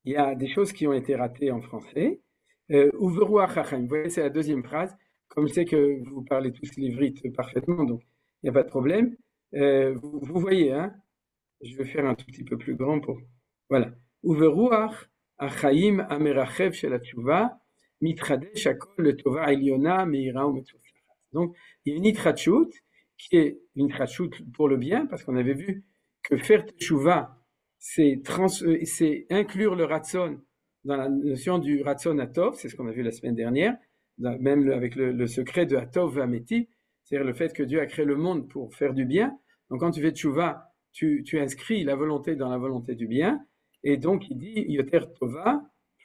il y a des choses qui ont été ratées en français. Uveruach Hachaim. Vous voyez, c'est la deuxième phrase. Comme je sais que vous parlez tous l'ivrite parfaitement, donc il n'y a pas de problème. Vous voyez, hein? Je vais faire un tout petit peu plus grand pour... Voilà. Uveruach Achaim Amerachev Shel HaTshuva Mitradesh Hakol Letova Eliona Meira Umetzufachat. Donc, il y a une hitrachut qui est une hitrachut pour le bien, parce qu'on avait vu que faire Teshuva, c'est inclure le Ratzon dans la notion du Ratzon Atov, c'est ce qu'on a vu la semaine dernière, même avec le secret de Atov Vameti, c'est-à-dire le fait que Dieu a créé le monde pour faire du bien. Donc quand tu fais Tchouva, tu inscris la volonté dans la volonté du bien, et donc il dit Yoter Tova,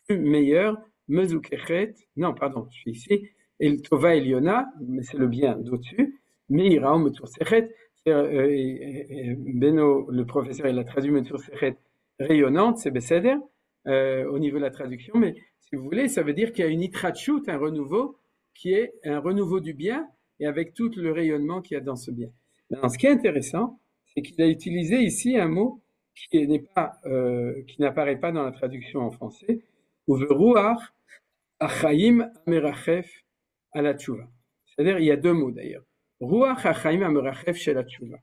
plus meilleur, Mezukechet, non pardon, je suis ici, et le Tova Eliona, mais c'est le bien d'au-dessus, Meiraom Metursechet, Beno, le professeur, il a traduit Metursechet rayonnante, c'est Besséder, au niveau de la traduction, mais si vous voulez, ça veut dire qu'il y a une hitrachut, un renouveau, qui est un renouveau du bien, et avec tout le rayonnement qu'il y a dans ce bien. Maintenant, ce qui est intéressant, c'est qu'il a utilisé ici un mot qui n'apparaît pas dans la traduction en français, Uveruach Achaim Amerachef ala Tshuva. C'est-à-dire, il y a deux mots d'ailleurs. Ruach Achaim Amerachef shel Tshuva.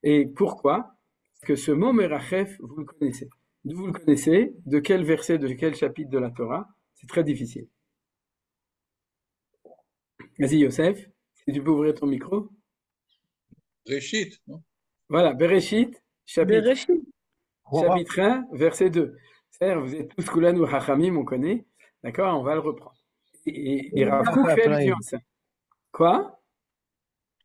Et pourquoi? Parce que ce mot Merachef, vous le connaissez. D'où vous le connaissez? De quel verset, de quel chapitre de la Torah? C'est très difficile. Vas-y, Yosef, si tu peux ouvrir ton micro. Bereshit, non? Voilà, Bereshit, chapitre 1, Ruach verset 2. C'est-à-dire, vous êtes tous Kulan ou Hachamim, on connaît. D'accord, on va le reprendre. Et Rav Kook fait allusion à ça. Quoi?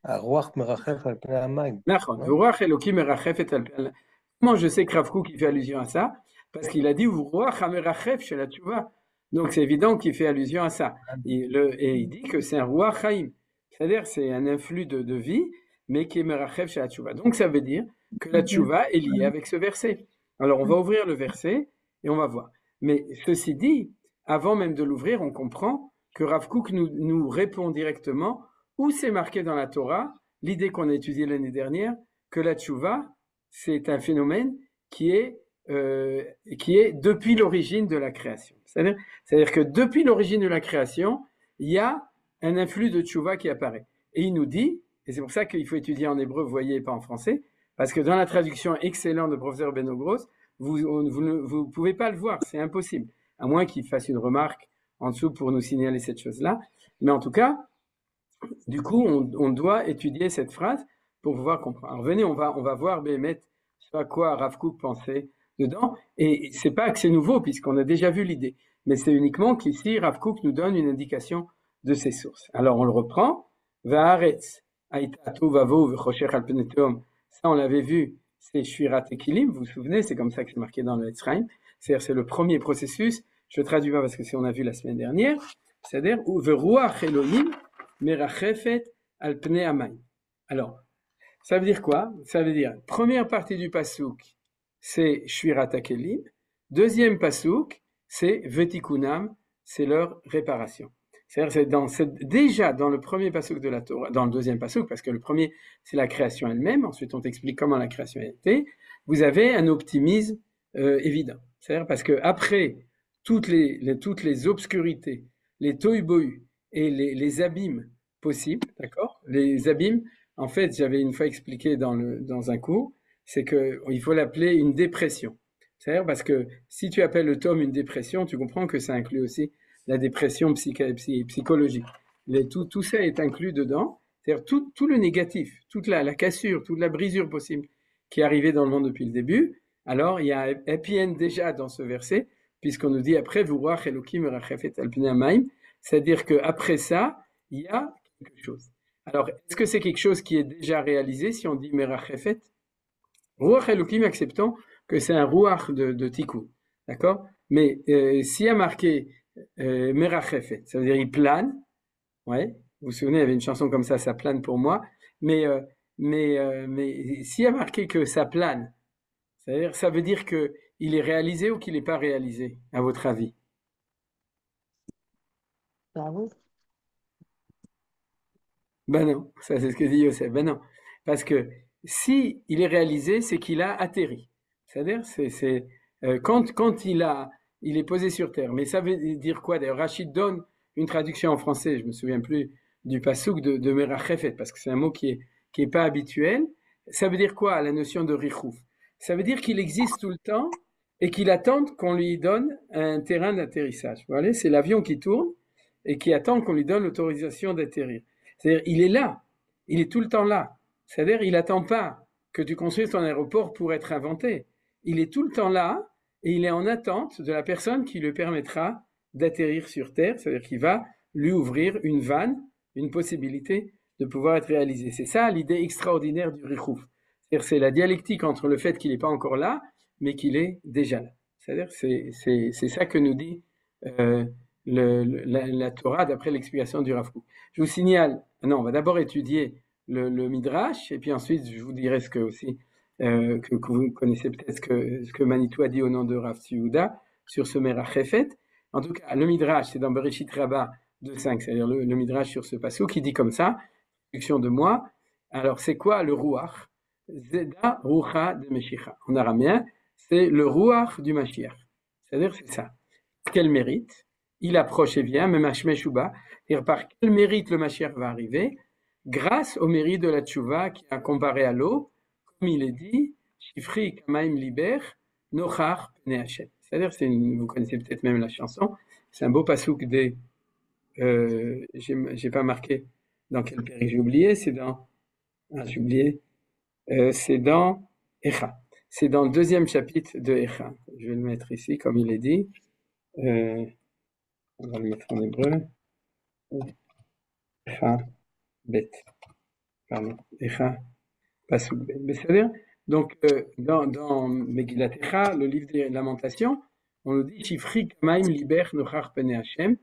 Ruach merachef al pnei hamayim. Nachon. Ruach Elokim merachef et al pnei hamayim. Comment je sais que Rav Kook fait allusion à ça? Parce qu'il a dit Ruach hamerachef shel haTshuva. Donc c'est évident qu'il fait allusion à ça. Et il dit que c'est un Ruach Chaim. C'est-à-dire c'est un influx de vie, mais qui est merachef shel haTshuva. Donc ça veut dire que la Tshuva est liée avec ce verset. Alors on va ouvrir le verset et on va voir. Mais ceci dit, avant même de l'ouvrir, on comprend que Rav Kook nous répond directement où c'est marqué dans la Torah l'idée qu'on a étudiée l'année dernière, que la tchouva, c'est un phénomène qui est depuis l'origine de la création. C'est-à-dire que depuis l'origine de la création, il y a un influx de tchouva qui apparaît. Et il nous dit, et c'est pour ça qu'il faut étudier en hébreu, vous voyez, et pas en français, parce que dans la traduction excellente de professeur Benogros, vous ne pouvez pas le voir, c'est impossible, à moins qu'il fasse une remarque en dessous pour nous signaler cette chose-là. Mais en tout cas, du coup, on doit étudier cette phrase pour pouvoir comprendre. Alors venez, on va voir Béhémet, ce à quoi Rav Kook pensait dedans. Et c'est pas que c'est nouveau, puisqu'on a déjà vu l'idée. Mais c'est uniquement qu'ici, Rav Kook nous donne une indication de ses sources. Alors on le reprend. Va'aretz, aïta tovavo v'chosher al pnei tehom. Ça, on l'avait vu, c'est Shvirat Ekilim. Vous vous souvenez, c'est comme ça que c'est marqué dans le Etzraim. C'est-à-dire, c'est le premier processus. Je ne traduis pas parce que c'est on a vu la semaine dernière. C'est-à-dire, Veruach Elohim merachefet al pnei hamayim. Alors, ça veut dire quoi? Ça veut dire, première partie du pasouk, c'est Shvirat Ekelim. Deuxième pasouk, c'est Vetikunam, c'est leur réparation. C'est-à-dire, déjà dans le premier pasouk de la Torah, dans le deuxième pasouk, parce que le premier, c'est la création elle-même, ensuite on t'explique comment la création a été, vous avez un optimisme évident. C'est-à-dire parce que après toutes les obscurités, les tohu-bohu et les abîmes possibles, d'accord? Les abîmes, en fait, j'avais une fois expliqué dans un cours, c'est qu'il faut l'appeler une dépression. C'est-à-dire parce que si tu appelles le tome une dépression, tu comprends que ça inclut aussi la dépression psychologique. Tout ça est inclus dedans. C'est-à-dire tout le négatif, toute la cassure, toute la brisure possible qui est arrivée dans le monde depuis le début. Alors, il y a un happy end déjà dans ce verset, puisqu'on nous dit après, Vuruach Elokim merachefet al pnei hamayim, c'est-à-dire qu'après ça, il y a quelque chose. Alors, est-ce que c'est quelque chose qui est déjà réalisé si on dit merachefet? Ruach Elokim, acceptons que c'est un ruach de tikkun, d'accord? Mais s'il y a marqué merachefet, ça veut dire il plane, ouais. Vous vous souvenez, il y avait une chanson comme ça plane pour moi. Mais s'il y a marqué que ça plane, c'est-à-dire, ça veut dire que il est réalisé ou qu'il n'est pas réalisé, à votre avis? Bravo. Ben non, ça c'est ce que dit Yosef. Ben non, parce que si il est réalisé, c'est qu'il a atterri. C'est-à-dire, quand il est posé sur terre. Mais ça veut dire quoi? D'ailleurs, Rachid donne une traduction en français. Je me souviens plus du pasouk de merachefet, parce que c'est un mot qui est pas habituel. Ça veut dire quoi, la notion de richouf? Ça veut dire qu'il existe tout le temps et qu'il attend qu'on lui donne un terrain d'atterrissage. Vous voyez, c'est l'avion qui tourne et qui attend qu'on lui donne l'autorisation d'atterrir. C'est-à-dire, il est là, il est tout le temps là. C'est-à-dire, il n'attend pas que tu construises ton aéroport pour être inventé. Il est tout le temps là et il est en attente de la personne qui lui permettra d'atterrir sur Terre, c'est-à-dire qu'il va lui ouvrir une vanne, une possibilité de pouvoir être réalisé. C'est ça l'idée extraordinaire du richouf. C'est-à-dire, c'est la dialectique entre le fait qu'il n'est pas encore là, mais qu'il est déjà là. C'est-à-dire, c'est ça que nous dit la Torah d'après l'explication du Rav Kook. Je vous signale, non, on va d'abord étudier le Midrash, et puis ensuite je vous dirai ce que aussi, que vous connaissez peut-être ce que Manitou a dit au nom de Rav Tzviuda sur ce merachefet. En tout cas, le Midrash, c'est dans Bereshit Rabbah 2.5, c'est-à-dire le Midrash sur ce passouk qui dit comme ça, traduction de moi. Alors, c'est quoi le Ruach? Zeda Rucha de Meshicha. En araméen, c'est le Ruach du Mashiach. C'est-à-dire, c'est ça. Quel mérite? Il approche et vient, même Hashmeshuba. C'est-à-dire, par quel mérite le Mashiach va arriver? Grâce au mérite de la Tchouva qui a comparé à l'eau, comme il est dit, Shifri Kamaim Liber, Nochar Pnei Hashem. C'est-à-dire, vous connaissez peut-être même la chanson, c'est un beau pasouk des. J'ai pas marqué dans quel péri, j'ai oublié, c'est dans. Ah, j'ai oublié. C'est dans Echa. C'est dans le deuxième chapitre de Echa. Je vais le mettre ici, comme il est dit. On va le mettre en hébreu. Echa, bet. Pardon. Echa, pasuk bet. C'est-à-dire, donc, dans Megillat Echa, le livre des Lamentations, on nous dit Shifri Kamaim Liber Nochar Pnei Hashem.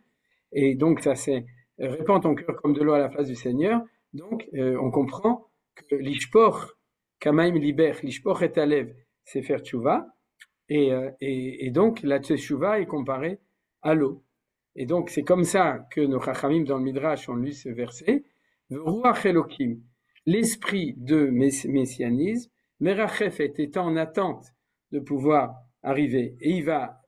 Et donc, ça c'est répand ton cœur comme de l'eau à la face du Seigneur. Donc, on comprend que l'ishpor Kamaim Liber, l'ishpor et alev, c'est faire tchouva. Et donc, la tchouva est comparée à l'eau. Et donc, c'est comme ça que nos chachamim dans le Midrash ont lu ce verset. Ruach Elokim. l'esprit de messianisme, Merachefet étant en attente de pouvoir arriver, et il va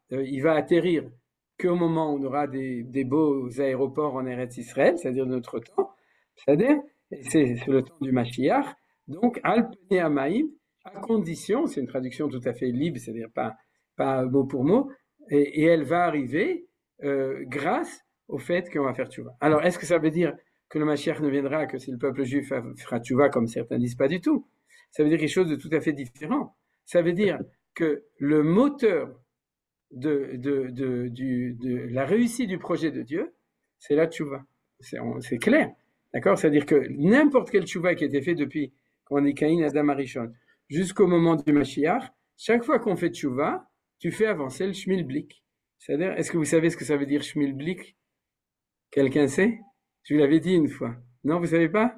atterrir qu'au moment où on aura des beaux aéroports en Eretz Israël, c'est-à-dire notre temps, c'est-à-dire, c'est le temps du Mashiach, donc Al Pnei Hamaim, à condition, c'est une traduction tout à fait libre, c'est-à-dire pas mot pour mot, et elle va arriver grâce au fait qu'on va faire tchouva. Alors, est-ce que ça veut dire que le Mashiach ne viendra que si le peuple juif fera tchouva, comme certains disent? Pas du tout. Ça veut dire quelque chose de tout à fait différent. Ça veut dire que le moteur de la réussite du projet de Dieu, c'est la tchouva. C'est clair. D'accord? C'est-à-dire que n'importe quel tchouva qui a été fait depuis, quand on dit Caïn, Adam, Arishon, jusqu'au moment du Mashiach, chaque fois qu'on fait tchouva, tu fais avancer le shmilblik. C'est-à-dire, est-ce que vous savez ce que ça veut dire shmilblik? Quelqu'un sait? Je vous l'avais dit une fois. Non, vous savez pas?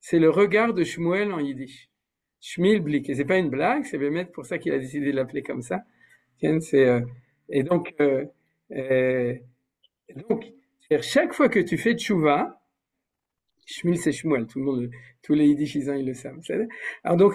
C'est le regard de Shmuel en yiddish. Shmilblik. Et c'est pas une blague, c'est bien pour ça qu'il a décidé de l'appeler comme ça. Et donc, chaque fois que tu fais tchouva, Shmil c'est Shmuel, tous les yiddishisants ils le savent. Alors donc,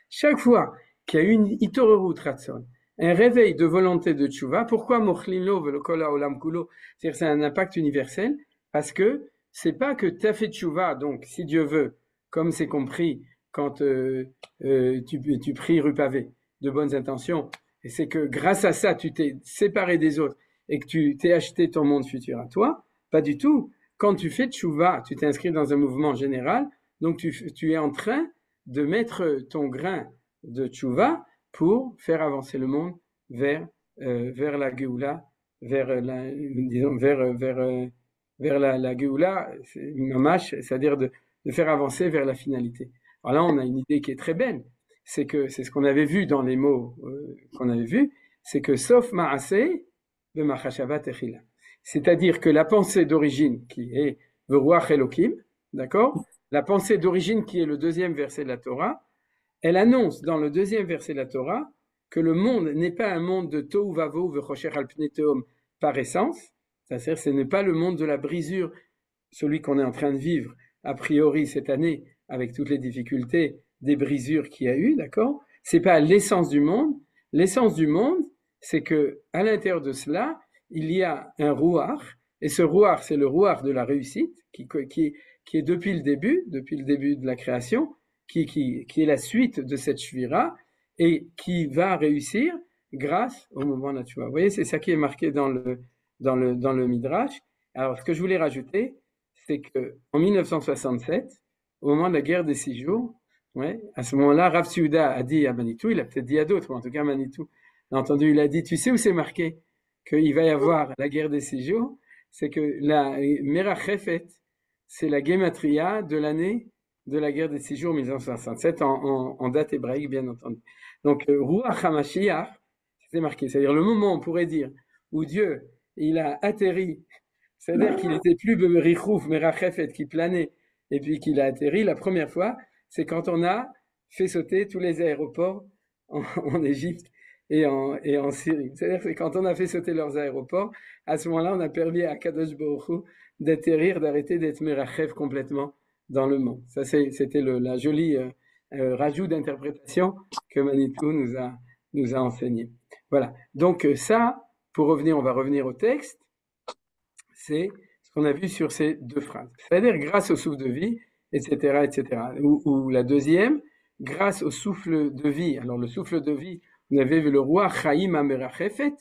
chaque fois qu'il y a eu une itorerut ratson, un réveil de volonté de tchouva, pourquoi mochlilo velokola olam kulo? C'est-à-dire c'est un impact universel, parce que c'est pas que tu as fait tchouva, donc si Dieu veut, comme c'est compris quand tu pries rue pavée, de bonnes intentions, et c'est que grâce à ça, tu t'es séparé des autres et que tu t'es acheté ton monde futur à toi. Pas du tout. Quand tu fais tchouva, tu t'inscris dans un mouvement général, donc tu es en train de mettre ton grain de tchouva pour faire avancer le monde vers la Géoula, vers la Géoula, mamash, c'est-à-dire de faire avancer vers la finalité. Alors là, on a une idée qui est très belle. C'est ce qu'on avait vu dans les mots qu'on avait vus, c'est que sauf ma'aseh, de machashava techila. C'est-à-dire que la pensée d'origine qui est Veruach Elokim, d'accord? La pensée d'origine qui est le deuxième verset de la Torah, elle annonce dans le deuxième verset de la Torah que le monde n'est pas un monde de Tohu Vavo Vechosher al Pnei Tehom par essence, c'est-à-dire ce n'est pas le monde de la brisure, celui qu'on est en train de vivre a priori cette année avec toutes les difficultés des brisures qu'il y a eu, d'accord? C'est pas l'essence du monde. L'essence du monde, c'est que à l'intérieur de cela, il y a un rouar, et ce rouar, c'est le rouar de la réussite, qui est depuis le début de la création, qui est la suite de cette shvira, et qui va réussir grâce au mouvement naturel. Vous voyez, c'est ça qui est marqué dans le Midrash. Alors, ce que je voulais rajouter, c'est que en 1967, au moment de la guerre des 6 jours, ouais, à ce moment-là, Rav Seuda a dit à Manitou, il a peut-être dit à d'autres, mais en tout cas Manitou l'a entendu, il a dit, tu sais où c'est marqué qu'il va y avoir la guerre des 6 jours? C'est que la Merachefet, c'est la Gematria de l'année de la guerre des 6 jours 1967 en date hébraïque, bien entendu. Donc, Ruach HaMashiach, c'est marqué, c'est-à-dire le moment, on pourrait dire, où Dieu, il a atterri, c'est-à-dire qu'il n'était plus Berichouf, Merachefet, qui planait, et puis qu'il a atterri, la première fois, c'est quand on a fait sauter tous les aéroports en Égypte et en Syrie. C'est-à-dire que quand on a fait sauter leurs aéroports, à ce moment-là, on a permis à Kadosh Baruch Hu d'atterrir, d'arrêter d'être Merachef complètement dans le monde. Ça, c'était la jolie rajout d'interprétation que Manitou nous a enseigné. Voilà. Donc ça, pour revenir, on va revenir au texte, c'est ce qu'on a vu sur ces deux phrases. C'est-à-dire grâce au souffle de vie, etc., etc. Ou la deuxième, grâce au souffle de vie. Alors le souffle de vie, on avait vu le roi Chaim HaMerachefet,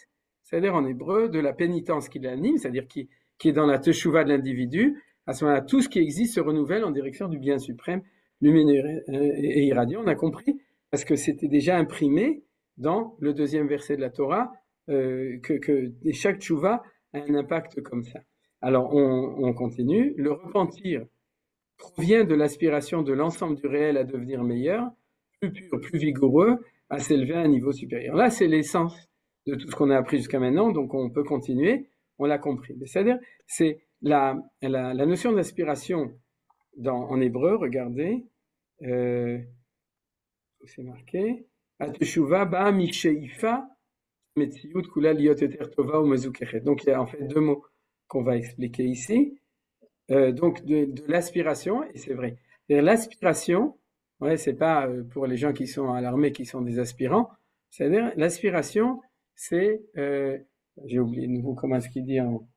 c'est-à-dire en hébreu de la pénitence qui l'anime, c'est-à-dire qui est dans la teshuva de l'individu. À ce moment-là, tout ce qui existe se renouvelle en direction du bien suprême, lumineux et irradiant. On a compris, parce que c'était déjà imprimé dans le deuxième verset de la Torah, que chaque teshuva a un impact comme ça. Alors, on continue. Le repentir provient de l'aspiration de l'ensemble du réel à devenir meilleur, plus pur, plus vigoureux, à s'élever à un niveau supérieur. Là, c'est l'essence de tout ce qu'on a appris jusqu'à maintenant, donc on peut continuer, on l'a compris. C'est-à-dire, c'est la notion d'aspiration en hébreu, regardez, c'est marqué, Ateshuva ba miksheifa metziyut kula liot eter tova ou mezukechet. Donc, il y a en fait deux mots qu'on va expliquer ici. Donc de l'aspiration, et c'est vrai. Et l'aspiration, ouais, c'est pas pour les gens qui sont à l'armée, qui sont des aspirants, c'est-à-dire l'aspiration, c'est, j'ai oublié de nouveau comment est-ce qu'il dit en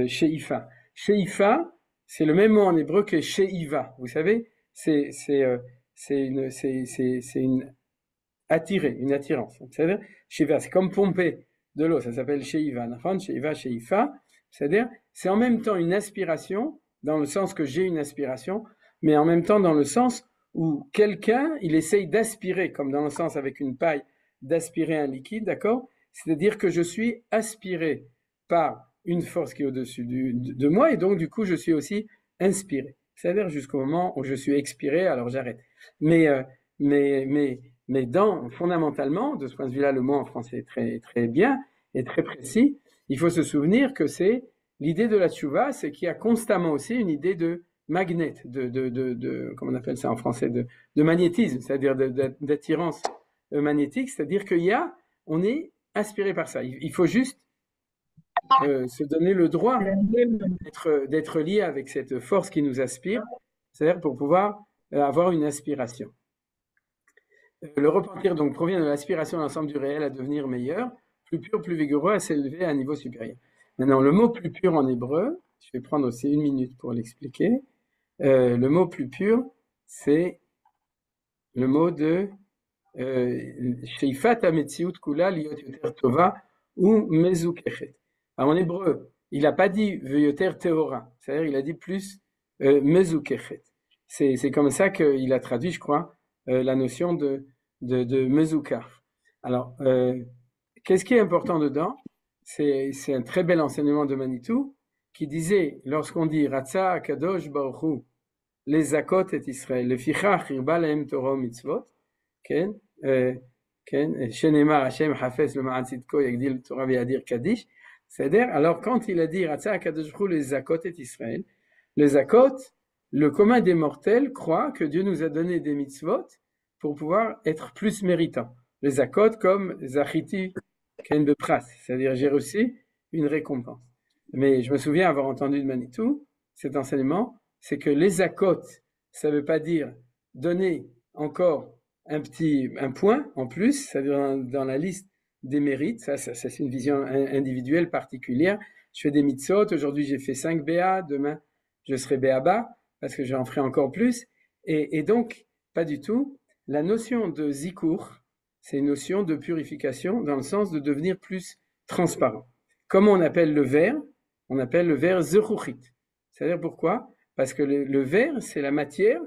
Sheifa. Sheifa, c'est le même mot en hébreu que Sheiva. Vous savez, c'est une attirer, une attirance. C'est-à-dire, Sheiva, c'est comme pomper de l'eau, ça s'appelle Sheiva. Sheiva, Sheifa, c'est-à-dire, c'est en même temps une aspiration, dans le sens que j'ai une aspiration, mais en même temps dans le sens où quelqu'un, il essaye d'aspirer, comme dans le sens avec une paille, d'aspirer un liquide, d'accord? C'est-à-dire que je suis aspiré par une force qui est au-dessus de moi, et donc du coup, je suis aussi inspiré. C'est-à-dire jusqu'au moment où je suis expiré, alors j'arrête. Mais fondamentalement, de ce point de vue-là, le mot en français est très, très bien et très précis. Il faut se souvenir que c'est l'idée de la tchouva, c'est qu'il y a constamment aussi une idée de magnet, comment on appelle ça en français, de magnétisme, c'est-à-dire d'attirance magnétique, c'est-à-dire on est aspiré par ça. Il faut juste se donner le droit d'être lié avec cette force qui nous aspire, c'est-à-dire pour pouvoir avoir une aspiration. Le repentir donc provient de l'aspiration de l'ensemble du réel à devenir meilleur, plus pur, plus vigoureux, à s'élever à un niveau supérieur. Maintenant, le mot plus pur en hébreu, je vais prendre aussi 1 minute pour l'expliquer. Le mot plus pur, c'est le mot de Sheifat hametziut kula liot yoter tova ou mezukechet. En hébreu, il n'a pas dit veyoter teora, c'est-à-dire il a dit plus mezukechet. C'est comme ça qu'il a traduit, je crois, la notion de mezukar. Alors, qu'est-ce qui est important dedans? C'est un très bel enseignement de Manitou qui disait, lorsqu'on dit Ratza Kadosh Baruch Hu les Zakot et Israël, le Fichach Irba Lahem Torah Mitzvot, Shenemar Hashem Hafez le Ma'atzitko Yagdil Torah V'Yadir Kadish, c'est-à-dire, alors quand il a dit Ratza Kadosh Baruch Hu les Zakot et Israël, les Zakot, le commun des mortels croit que Dieu nous a donné des mitzvot pour pouvoir être plus méritants. Les Zakot comme Zachiti Ken Bepras, c'est-à-dire j'ai reçu une récompense. Mais je me souviens avoir entendu de Manitou cet enseignement, c'est que les zakot, ça ne veut pas dire donner encore un point en plus, c'est-à-dire dans la liste des mérites, ça c'est une vision individuelle particulière. Je fais des mitzvot, aujourd'hui j'ai fait 5 BA, demain je serai BA-bas, parce que j'en ferai encore plus, et donc, pas du tout. La notion de zikour, c'est une notion de purification dans le sens de devenir plus transparent. Comment on appelle le verre? On appelle le verre zeruchit. C'est-à-dire pourquoi? Parce que le verre, c'est la matière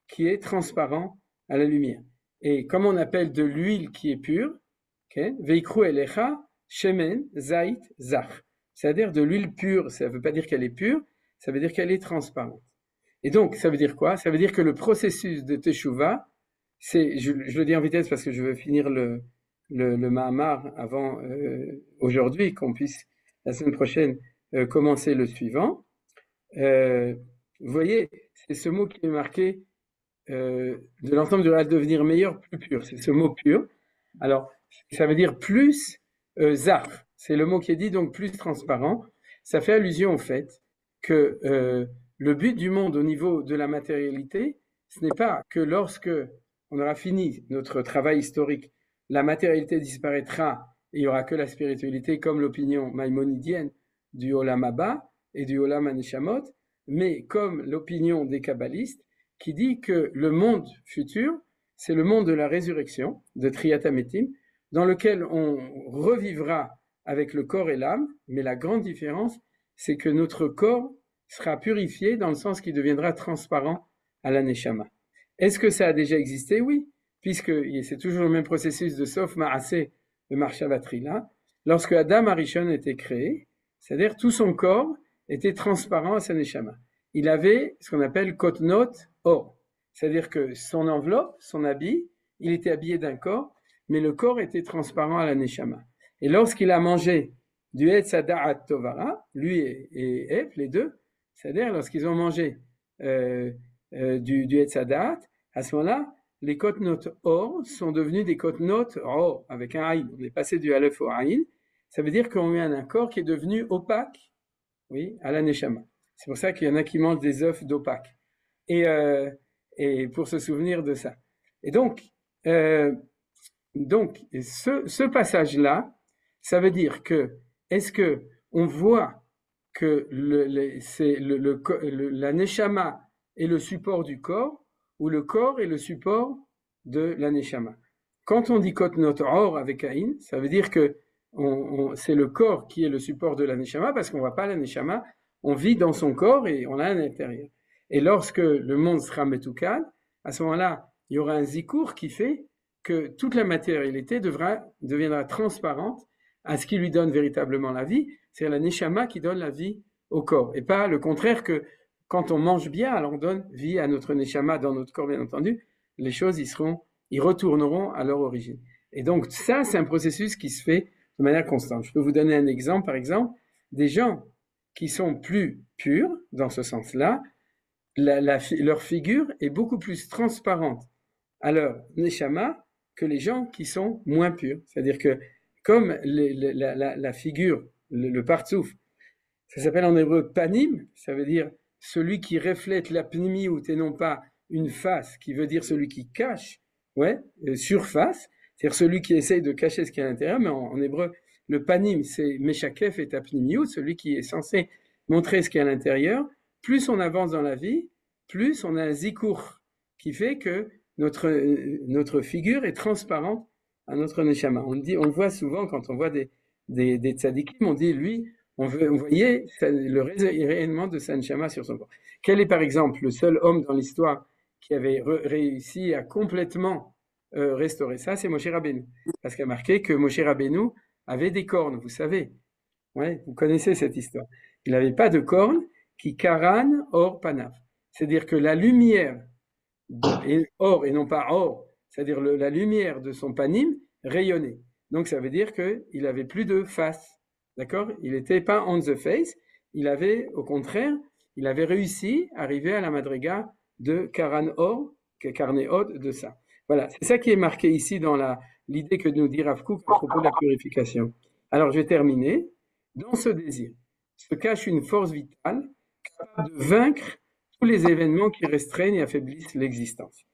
qui est transparent à la lumière. Et comme on appelle de l'huile qui est pure, veikru elecha shemen zait zach. C'est-à-dire de l'huile pure, ça ne veut pas dire qu'elle est pure, ça veut dire qu'elle est transparente. Et donc, ça veut dire quoi? Ça veut dire que le processus de teshuva, je le dis en vitesse parce que je veux finir le Mahamar avant aujourd'hui, qu'on puisse la semaine prochaine commencer le suivant. Vous voyez, c'est ce mot qui est marqué de l'ensemble du réel devenir meilleur, plus pur. C'est ce mot pur. Alors, ça veut dire plus zar. C'est le mot qui est dit, donc plus transparent. Ça fait allusion au fait que le but du monde au niveau de la matérialité, ce n'est pas que lorsque on aura fini notre travail historique, la matérialité disparaîtra et il n'y aura que la spiritualité comme l'opinion maïmonidienne du Olam Haba et du Olam Haneshamot, mais comme l'opinion des kabbalistes qui dit que le monde futur, c'est le monde de la résurrection, de Triyat HaMetim, dans lequel on revivra avec le corps et l'âme, mais la grande différence, c'est que notre corps sera purifié dans le sens qu'il deviendra transparent à la Neshama. Est-ce que ça a déjà existé? Oui, puisque c'est toujours le même processus de Sof Ma'aseh de Marshavatri-là. Lorsque Adam Arishon était créé, c'est-à-dire tout son corps était transparent à sa Neshama. Il avait ce qu'on appelle Kotnot Or, c'est-à-dire que son enveloppe, son habit, il était habillé d'un corps, mais le corps était transparent à la Neshama. Et lorsqu'il a mangé du Etz Hada'at Tovara, lui et Ève, les deux, c'est-à-dire lorsqu'ils ont mangé du Etz Hada'at, à ce moment-là, les Kotnot Or sont devenus des Kotnot Or, avec un Aïn. On est passé du Aleph au Aïn. Ça veut dire qu'on a un corps qui est devenu opaque, oui, à la Neshama. C'est pour ça qu'il y en a qui mangent des œufs d'opaque. Et et pour se souvenir de ça. Et donc ce passage-là, ça veut dire que, est-ce que on voit que la neshama est le support du corps, ou le corps est le support de la neshama? Quand on dit kotnot or avec Aïn, ça veut dire que c'est le corps qui est le support de la neshama, parce qu'on ne voit pas la neshama, on vit dans son corps et on a un intérieur. Et lorsque le monde sera metoukan, à ce moment-là, il y aura un zikour qui fait que toute la matérialité deviendra transparente à ce qui lui donne véritablement la vie, c'est la neshama qui donne la vie au corps, et pas le contraire, que quand on mange bien, alors on donne vie à notre neshama dans notre corps, bien entendu, les choses ils retourneront à leur origine. Et donc ça, c'est un processus qui se fait de manière constante. Je peux vous donner un exemple, par exemple, des gens qui sont plus purs, dans ce sens-là, leur figure est beaucoup plus transparente à leur neshama que les gens qui sont moins purs. C'est-à-dire que comme la figure, le partsouf, ça s'appelle en hébreu panim, ça veut dire celui qui reflète la pnimiout et non pas une face, qui veut dire celui qui cache, surface, c'est-à-dire celui qui essaye de cacher ce qu'il y a à l'intérieur, mais en hébreu, le panim, c'est meshakef et tapnimiout, celui qui est censé montrer ce qu'il y a à l'intérieur. Plus on avance dans la vie, plus on a un zikour qui fait que notre figure est transparente à notre neshama. On voit souvent, quand on voit des tzadikim, on dit, lui, on voyait le rayonnement de sa neshama sur son corps. Quel est par exemple le seul homme dans l'histoire qui avait réussi à complètement restaurer ça? C'est Moshe Rabbeinu. Parce qu'il a marqué que Moshe Rabbeinu avait des cornes, vous savez. Ouais, vous connaissez cette histoire. Il n'avait pas de cornes qui karan or panav. C'est-à-dire que la lumière est or et non pas or, c'est-à-dire la lumière de son panim rayonnait. Donc ça veut dire qu'il n'avait plus de face. D'accord? Il n'était pas on the face, il avait, au contraire, il avait réussi à arriver à la madriga de Karan Or, Karné Od de ça. Voilà, c'est ça qui est marqué ici dans l'idée que nous dit Rav Kook à propos de la purification. Alors je vais terminer. Dans ce désir se cache une force vitale capable de vaincre tous les événements qui restreignent et affaiblissent l'existence.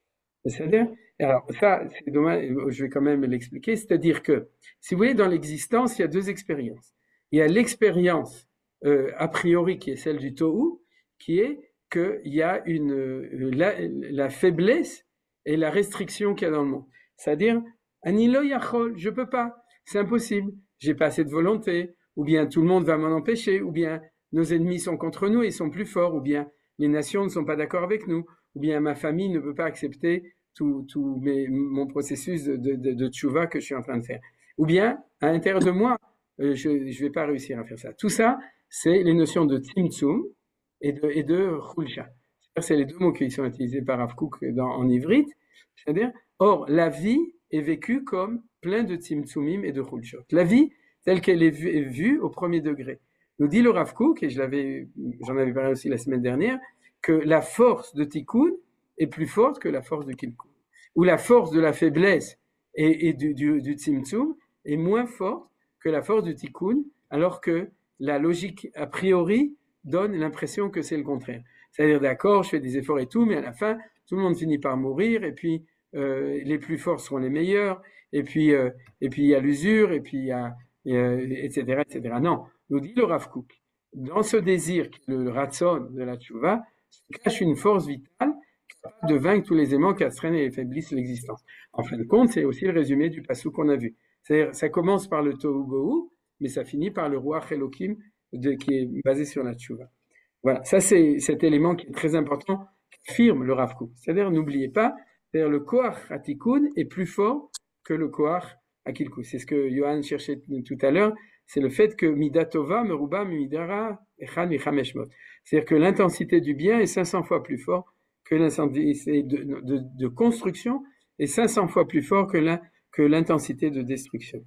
C'est-à-dire, alors ça, c'est dommage, je vais quand même l'expliquer, c'est-à-dire que, si vous voulez, dans l'existence, il y a deux expériences. Il y a l'expérience a priori qui est celle du Tohu, qui est qu'il y a la faiblesse et la restriction qu'il y a dans le monde. C'est-à-dire, Anilo Yachol, je peux pas, c'est impossible, j'ai pas assez de volonté, ou bien tout le monde va m'en empêcher, ou bien nos ennemis sont contre nous et ils sont plus forts, ou bien les nations ne sont pas d'accord avec nous, ou bien ma famille ne peut pas accepter mon processus de tchouva que je suis en train de faire. Ou bien, à l'intérieur de moi, je ne vais pas réussir à faire ça. Tout ça, c'est les notions de tzimtzum et de chulsha. C'est les deux mots qui sont utilisés par Rav Kook en ivrite. C'est-à-dire, or, la vie est vécue comme plein de tzimtzumim et de chulshot. La vie, telle qu'elle est vue au premier degré. Nous dit le Rav Kook, et j'en avais parlé aussi la semaine dernière, que la force de tikkun est plus forte que la force de kilkun. Ou la force de la faiblesse et du tzimtzum est moins forte que la force du tikkun, alors que la logique a priori donne l'impression que c'est le contraire. C'est-à-dire, d'accord, je fais des efforts et tout, mais à la fin, tout le monde finit par mourir, et puis les plus forts seront les meilleurs, et puis il y a l'usure, et puis il y a etc., etc. Non, nous dit le Rav Kook, dans ce désir, le ratson de la tchouva, se cache une force vitale capable de vaincre tous les éléments qui astreignent et affaiblissent l'existence. En fin de compte, c'est aussi le résumé du passou qu'on a vu. C'est-à-dire, ça commence par le Tohu Bohu, mais ça finit par le roi Elohim qui est basé sur la tchouva. Voilà, ça c'est cet élément qui est très important, qu'affirme le Rav Kook. C'est-à-dire, n'oubliez pas, c'est-à-dire le Koach Hatikun est plus fort que le Koach Hakilku. C'est ce que Johan cherchait tout à l'heure, c'est le fait que Midatova Meruba Midara Echan Michameshmot. C'est-à-dire que l'intensité du bien est 500 fois plus fort que l'intensité de construction est 500 fois plus fort que l'intensité de destruction.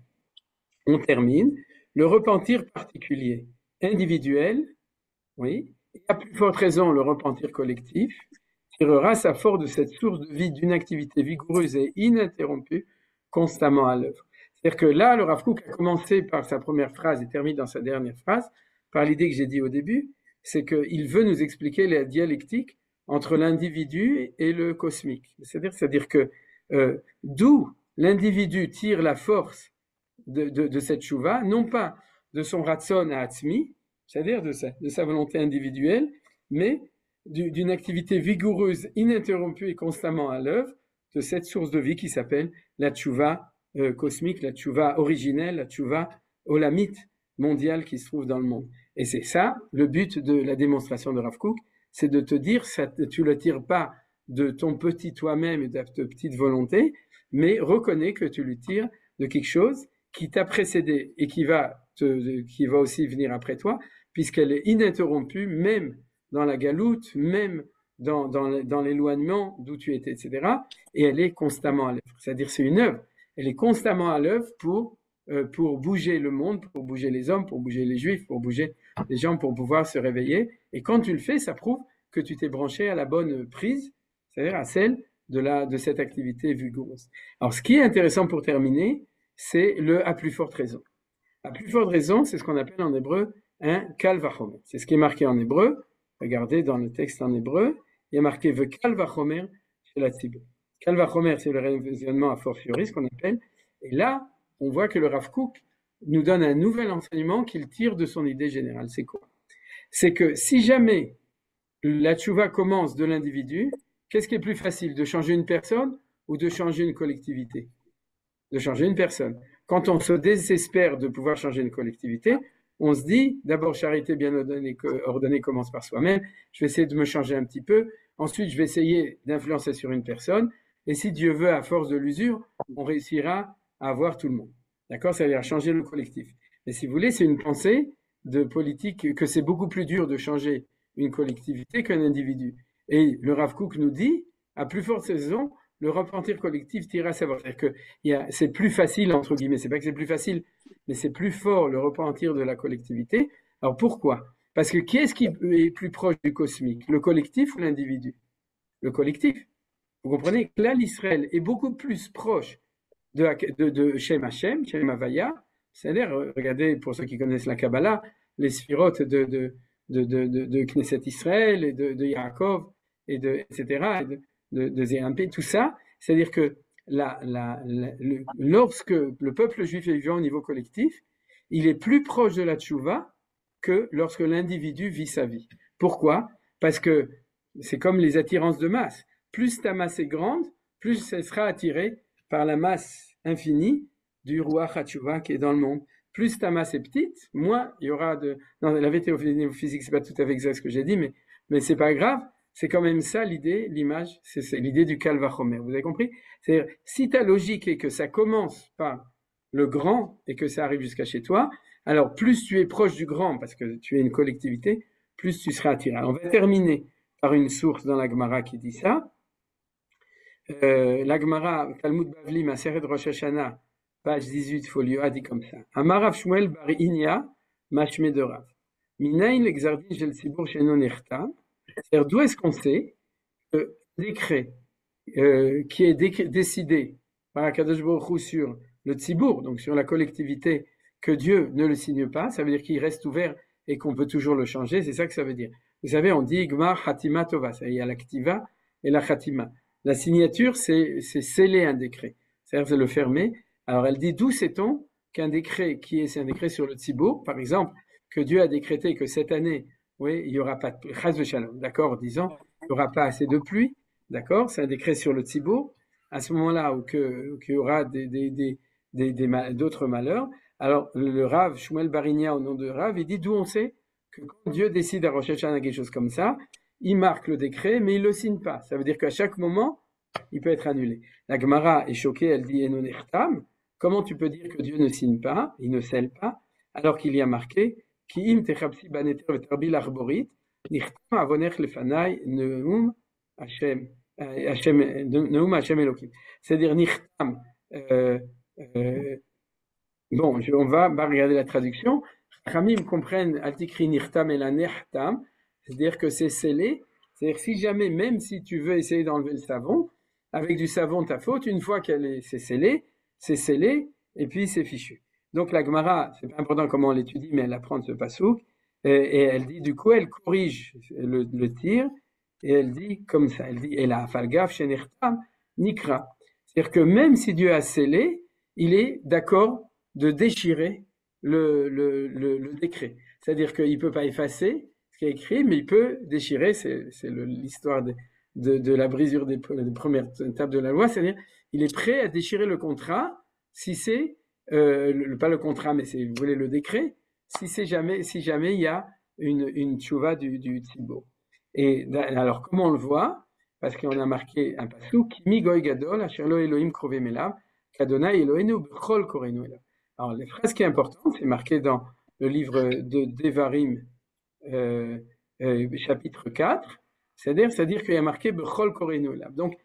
On termine. Le repentir particulier, individuel, oui, et à plus forte raison le repentir collectif, tirera sa force de cette source de vie d'une activité vigoureuse et ininterrompue, constamment à l'œuvre. C'est-à-dire que là, le Rav Kook a commencé par sa première phrase et termine dans sa dernière phrase, par l'idée que j'ai dit au début, c'est qu'il veut nous expliquer la dialectique entre l'individu et le cosmique. C'est-à-dire que d'où l'individu tire la force de cette chouva, non pas de son ratson à atzmi, c'est-à-dire de sa volonté individuelle, mais d'une activité vigoureuse, ininterrompue et constamment à l'œuvre de cette source de vie qui s'appelle la tchouva cosmique, la tchouva originelle, la tchouva olamite mondiale qui se trouve dans le monde. Et c'est ça, le but de la démonstration de Rav Kook, c'est de te dire, tu ne le tires pas de ton petit toi-même et de ta petite volonté, mais reconnais que tu le tires de quelque chose qui t'a précédé et qui va aussi venir après toi, puisqu'elle est ininterrompue, même dans la galoute, même dans l'éloignement d'où tu étais, etc. Et elle est constamment à l'œuvre. C'est-à-dire c'est une œuvre. Elle est constamment à l'œuvre pour bouger le monde, pour bouger les hommes, pour bouger les juifs, pour bouger les gens, pour pouvoir se réveiller. Et quand tu le fais, ça prouve que tu t'es branché à la bonne prise, c'est-à-dire à celle de cette activité vigoureuse. Alors, ce qui est intéressant pour terminer, c'est le à plus forte raison. À plus forte raison, c'est ce qu'on appelle en hébreu un kal vachomer. C'est ce qui est marqué en hébreu. Regardez dans le texte en hébreu, il y a marqué ve kal vachomer chez la tzibur. Kal vachomer, c'est le raisonnement a fortiori, ce qu'on appelle. Et là, on voit que le Rav Kook nous donne un nouvel enseignement qu'il tire de son idée générale. C'est quoi? C'est que si jamais la tchouva commence de l'individu, qu'est-ce qui est plus facile, de changer une personne ou de changer une collectivité? De changer une personne. Quand on se désespère de pouvoir changer une collectivité, on se dit, d'abord, charité bien ordonnée commence par soi-même, je vais essayer de me changer un petit peu, ensuite je vais essayer d'influencer sur une personne, et si Dieu veut, à force de l'usure, on réussira à avoir tout le monde. D'accord? C'est-à-dire changer le collectif. Mais si vous voulez, c'est une pensée de politique que c'est beaucoup plus dur de changer une collectivité qu'un individu. Et le Rav Kook nous dit, à plus forte raison, le repentir collectif tire à savoir. C'est-à-dire que c'est plus facile, entre guillemets, c'est pas que c'est plus facile, mais c'est plus fort le repentir de la collectivité. Alors pourquoi? Parce que qui est-ce qui est plus proche du cosmique? Le collectif ou l'individu? Le collectif. Vous comprenez que là, l'Israël est beaucoup plus proche de Shem Hashem, Shem Havaya. C'est-à-dire, regardez, pour ceux qui connaissent la Kabbalah, les sphirotes de Knesset Israël et de Yaakov, etc., et de Zérampé, tout ça. C'est-à-dire que lorsque le peuple juif est vivant au niveau collectif, il est plus proche de la tchouva que lorsque l'individu vit sa vie. Pourquoi? Parce que c'est comme les attirances de masse. Plus ta masse est grande, plus elle sera attirée par la masse infinie du Ruach HaTshuva qui est dans le monde. Plus ta masse est petite, moins il y aura de... Non, la météo physique, c'est pas tout à fait exact ce que j'ai dit, mais c'est pas grave. C'est quand même ça l'idée, l'image, c'est l'idée du Kal Vachomer. Vous avez compris? C'est-à-dire, si ta logique est que ça commence par le grand et que ça arrive jusqu'à chez toi, alors plus tu es proche du grand parce que tu es une collectivité, plus tu seras attiré. Alors, on va terminer par une source dans la Gemara qui dit ça. La Gemara, Talmud Bavli, Maseret Rosh Hashanah, page 18, folio A, dit comme ça. Amarav Shmuel bar Inya, Mashme de Rav. Minayin l'exardin shel tzibur she'eno nechtam. C'est-à-dire, d'où est-ce qu'on sait que le décret qui est décidé par Akadosh Baruch Hu sur le tzibur, donc sur la collectivité, que Dieu ne le signe pas, ça veut dire qu'il reste ouvert et qu'on peut toujours le changer, c'est ça que ça veut dire. Vous savez, on dit Gmar Hatima Tova, il y a l'activa et la Hatima. La signature, c'est sceller un décret, c'est-à-dire c'est le fermer. Alors elle dit, d'où sait-on qu'un décret c'est un décret sur le tzibur, par exemple, que Dieu a décrété que cette année, oui, il n'y aura pas de chas de shalom, d'accord, disons, il n'y aura pas assez de pluie, d'accord, c'est un décret sur le tzibur, à ce moment-là où qu'il y aura d'autres malheurs. Alors le Rav Shmuel Barinia, au nom de Rav, il dit d'où on sait que quand Dieu décide à Rosh Hashanah quelque chose comme ça, il marque le décret, mais il ne le signe pas. Ça veut dire qu'à chaque moment, il peut être annulé. La Gemara est choquée, elle dit Eno nechtam. Comment tu peux dire que Dieu ne signe pas, il ne scelle pas, alors qu'il y a marqué Ki im techapsi baneter vetarbi l'arborit, nichtam avonech lefanai neum Hashem Elohim. C'est-à-dire nichtam. Bon, on va regarder la traduction. Khamim comprennent altikri nichtam et la nechtam, c'est-à-dire que c'est scellé. C'est-à-dire si jamais, même si tu veux essayer d'enlever le savon, avec du savon ta faute, une fois c'est scellé, et puis c'est fichu. Donc la Gemara, c'est pas important comment on l'étudie, mais elle apprend ce pasouk, et elle dit, du coup, elle corrige le tir, et elle dit comme ça, elle dit « Ela falgaf shenertam nikra ». C'est-à-dire que même si Dieu a scellé, il est d'accord de déchirer le décret. C'est-à-dire qu'il ne peut pas effacer ce qui est écrit, mais il peut déchirer, c'est l'histoire de la brisure des premières étapes de la loi, c'est-à-dire il est prêt à déchirer le contrat si c'est, pas le contrat, mais si vous voulez le décret, si jamais il y a une tchouva du tzibur. Et alors, comment on le voit? Parce qu'on a marqué un pasuk, mi goy gadol, asher lo Elohim krovem elav, qu'Adonai Eloheinu b'chol korenu elav. Alors, la phrase qui est importante, c'est marqué dans le livre de Devarim, chapitre 4, c'est-à-dire qu'il y a marqué b'chol korenu elav. Donc,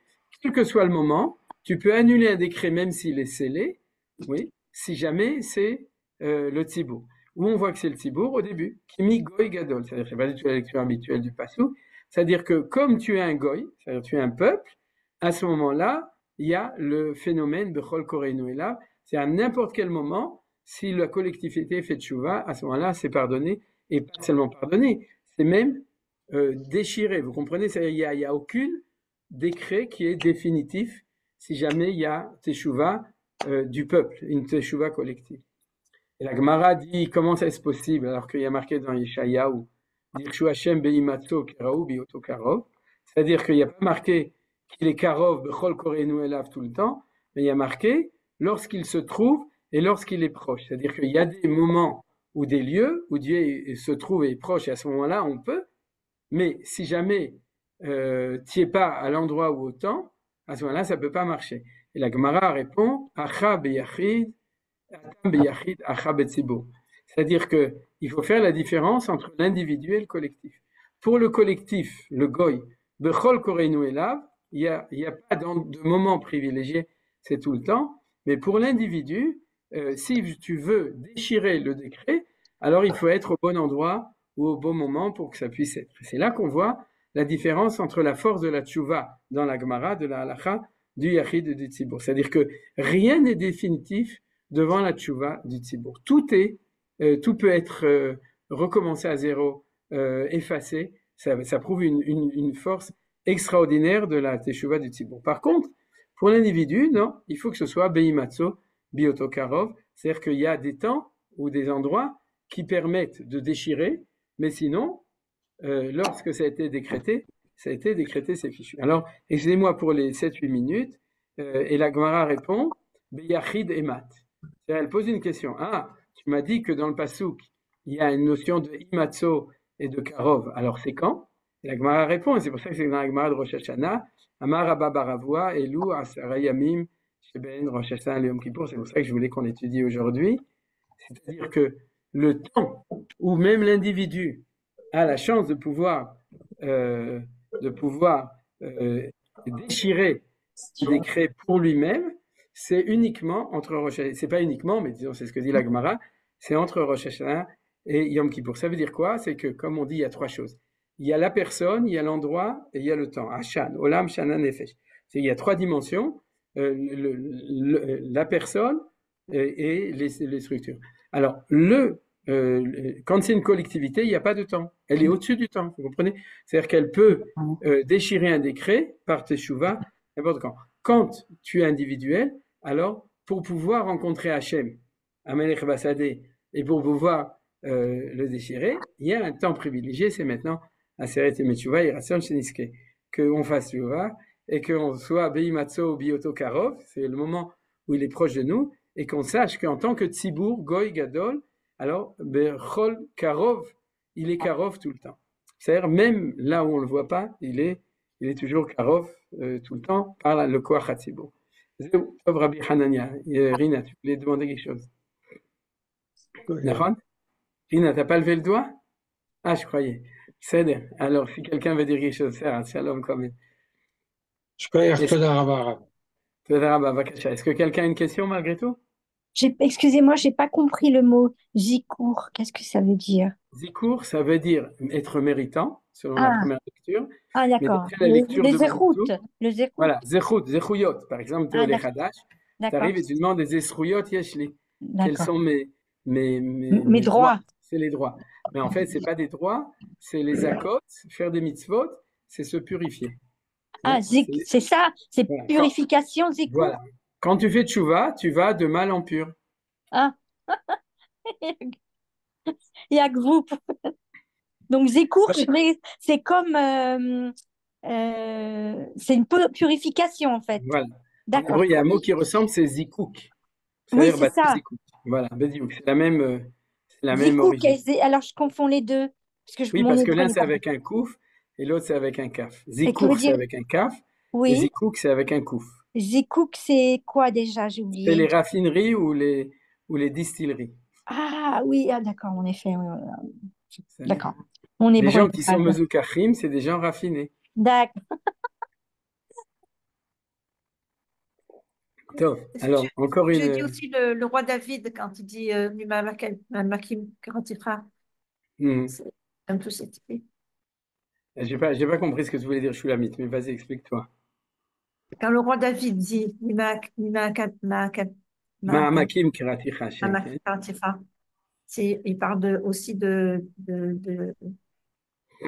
quel que soit le moment, tu peux annuler un décret même s'il est scellé, oui, si jamais c'est le tzibur. Où on voit que c'est le tzibur au début, kimi goy gadol, c'est-à-dire que c'est pas du tout la lecture habituelle du pasuk, c'est-à-dire que comme tu es un goy, c'est-à-dire tu es un peuple, à ce moment-là, il y a le phénomène bechol korenu elav, c'est à n'importe quel moment, si la collectivité fait tchouva, à ce moment-là, c'est pardonné, et pas seulement pardonné, c'est même déchiré, vous comprenez, il y a aucun décret qui est définitif si jamais il y a teshuva du peuple, une teshuva collective. Et la Gemara dit comment ça est possible alors qu'il y a marqué dans Yeshayahu, c'est-à-dire qu'il n'y a pas marqué qu'il est karov bechol korenu elav tout le temps, mais il y a marqué lorsqu'il se trouve et lorsqu'il est proche. C'est-à-dire qu'il y a des moments ou des lieux où Dieu se trouve et est proche, et à ce moment-là on peut, mais si jamais tu n'es pas à l'endroit ou au temps, à ce moment-là ça ne peut pas marcher. Et la Gemara répond Acha beyachid, atam beyachid, acha betzibur. C'est-à-dire qu'il faut faire la différence entre l'individu et le collectif. Pour le collectif, le goy, bechol korenu elav, il n'y a pas de moment privilégié, c'est tout le temps, mais pour l'individu, si tu veux déchirer le décret, alors il faut être au bon endroit ou au bon moment pour que ça puisse être. C'est là qu'on voit la différence entre la force de la tchouva dans la Gemara, de la halacha, du yachid et du tzibur. C'est-à-dire que rien n'est définitif devant la tchouva du tzibur. Tout peut être recommencé à zéro, effacé. Ça prouve une force extraordinaire de la teshuva du tzibur. Par contre, pour l'individu, non, il faut que ce soit beimatso, biotokarov, c'est-à-dire qu'il y a des temps ou des endroits qui permettent de déchirer, mais sinon, lorsque ça a été décrété, c'est fichu. Alors, excusez-moi pour les 7-8 minutes, et la Gemara répond, beyachid emat. C'est-à-dire, elle pose une question. Ah, tu m'as dit que dans le Passouk, il y a une notion de imatso et de karov. Alors c'est quand? Et la Gemara répond, et c'est pour ça que c'est dans la Gemara de Rosh Hashanah, Amar Abba Baravua, Elou Asara Yamim, Sheben Rosh Hashanah Yom Kippour. C'est pour ça que je voulais qu'on étudie aujourd'hui. C'est-à-dire que le temps où même l'individu a la chance de pouvoir déchirer le décret pour lui-même, c'est uniquement entre Rosh Hashanah, c'est pas uniquement, mais disons c'est ce que dit la Gemara, c'est entre Rosh Hashanah et Yom Kippour. Ça veut dire quoi? C'est que, comme on dit, il y a trois choses. Il y a la personne, il y a l'endroit et il y a le temps. Hashan, Olam, Shana, Nefesh. Il y a trois dimensions, la personne et les structures. Alors, quand c'est une collectivité, il n'y a pas de temps. Elle est au-dessus du temps, vous comprenez? C'est-à-dire qu'elle peut déchirer un décret par teshuva n'importe quand. Quand tu es individuel, alors, pour pouvoir rencontrer Hachem, Amelech Basadé, et pour pouvoir le déchirer, il y a un temps privilégié, c'est maintenant Aseret et Metchuva et Rasson Sheniske, qu'on fasse Tchouva et qu'on soit Beimatso ou Bioto Karov, c'est le moment où il est proche de nous, et qu'on sache qu'en tant que Tzibour, Goy Gadol, alors Bechol Karov, il est Karov tout le temps. C'est-à-dire, même là où on ne le voit pas, il est toujours Karov tout le temps par le Koach HaTzibour. Rabbi Hanania, Rina, tu voulais demander quelque chose? Rina, t'as pas levé le doigt? Ah, je croyais. C'est alors, si quelqu'un veut dire quelque chose, c'est un shalom quand même. Est-ce que quelqu'un a une question malgré tout? Excusez-moi, j'ai pas compris le mot zikour. Qu'est-ce que ça veut dire? Zikour, ça veut dire être méritant, selon la première lecture. Ah, d'accord. Le zérout. Voilà, zéchouyot. Par exemple, tu es au Lechadash, tu arrives et tu demandes des zéchouyot yeshli. Quels sont mes droits? C'est les droits. Mais en fait, c'est pas des droits, c'est les akot, faire des mitzvot, c'est se purifier. Ah, C'est- c'est ça, c'est voilà. purification, zikouk. Voilà. Quand tu fais tchouva, tu vas de mal en pur. Ah, il y a que vous. Donc, zikouk, c'est comme, c'est une purification en fait. Voilà. En D'accord. hébreu, il y a un mot qui ressemble, c'est zikouk. Oui, C'est-à-dire c'est battu ça. zikouk. Voilà, bediouk. C'est la même Zikouk, origine. alors je confonds les deux. Parce que Oui, mon parce que hébreu l'un n'est c'est pas avec un kouf et l'autre c'est avec un kaf. bon. Et que veut Zikouk c'est dire, avec un kaf et oui, zikouk c'est avec un kouf. zikouk, c'est quoi déjà? J'ai C'est oublié. les raffineries ou les distilleries. Ah oui, ah, d'accord, en effet. Oui, oui. C'est- D'accord. Mon Les hébreu gens n'est qui pas sont bon. mezoukachim, c'est des gens raffinés. D'accord. Top. Alors, encore Je dis une. aussi le roi David quand il dit Mima Makim Karatifra. C'est un peu cette idée. J'ai pas compris ce que tu voulais dire, Shulamit, mais vas-y, explique-toi. Quand le roi David dit Mima Ma'amakim kirati Hashem. Karatifra, il parle aussi du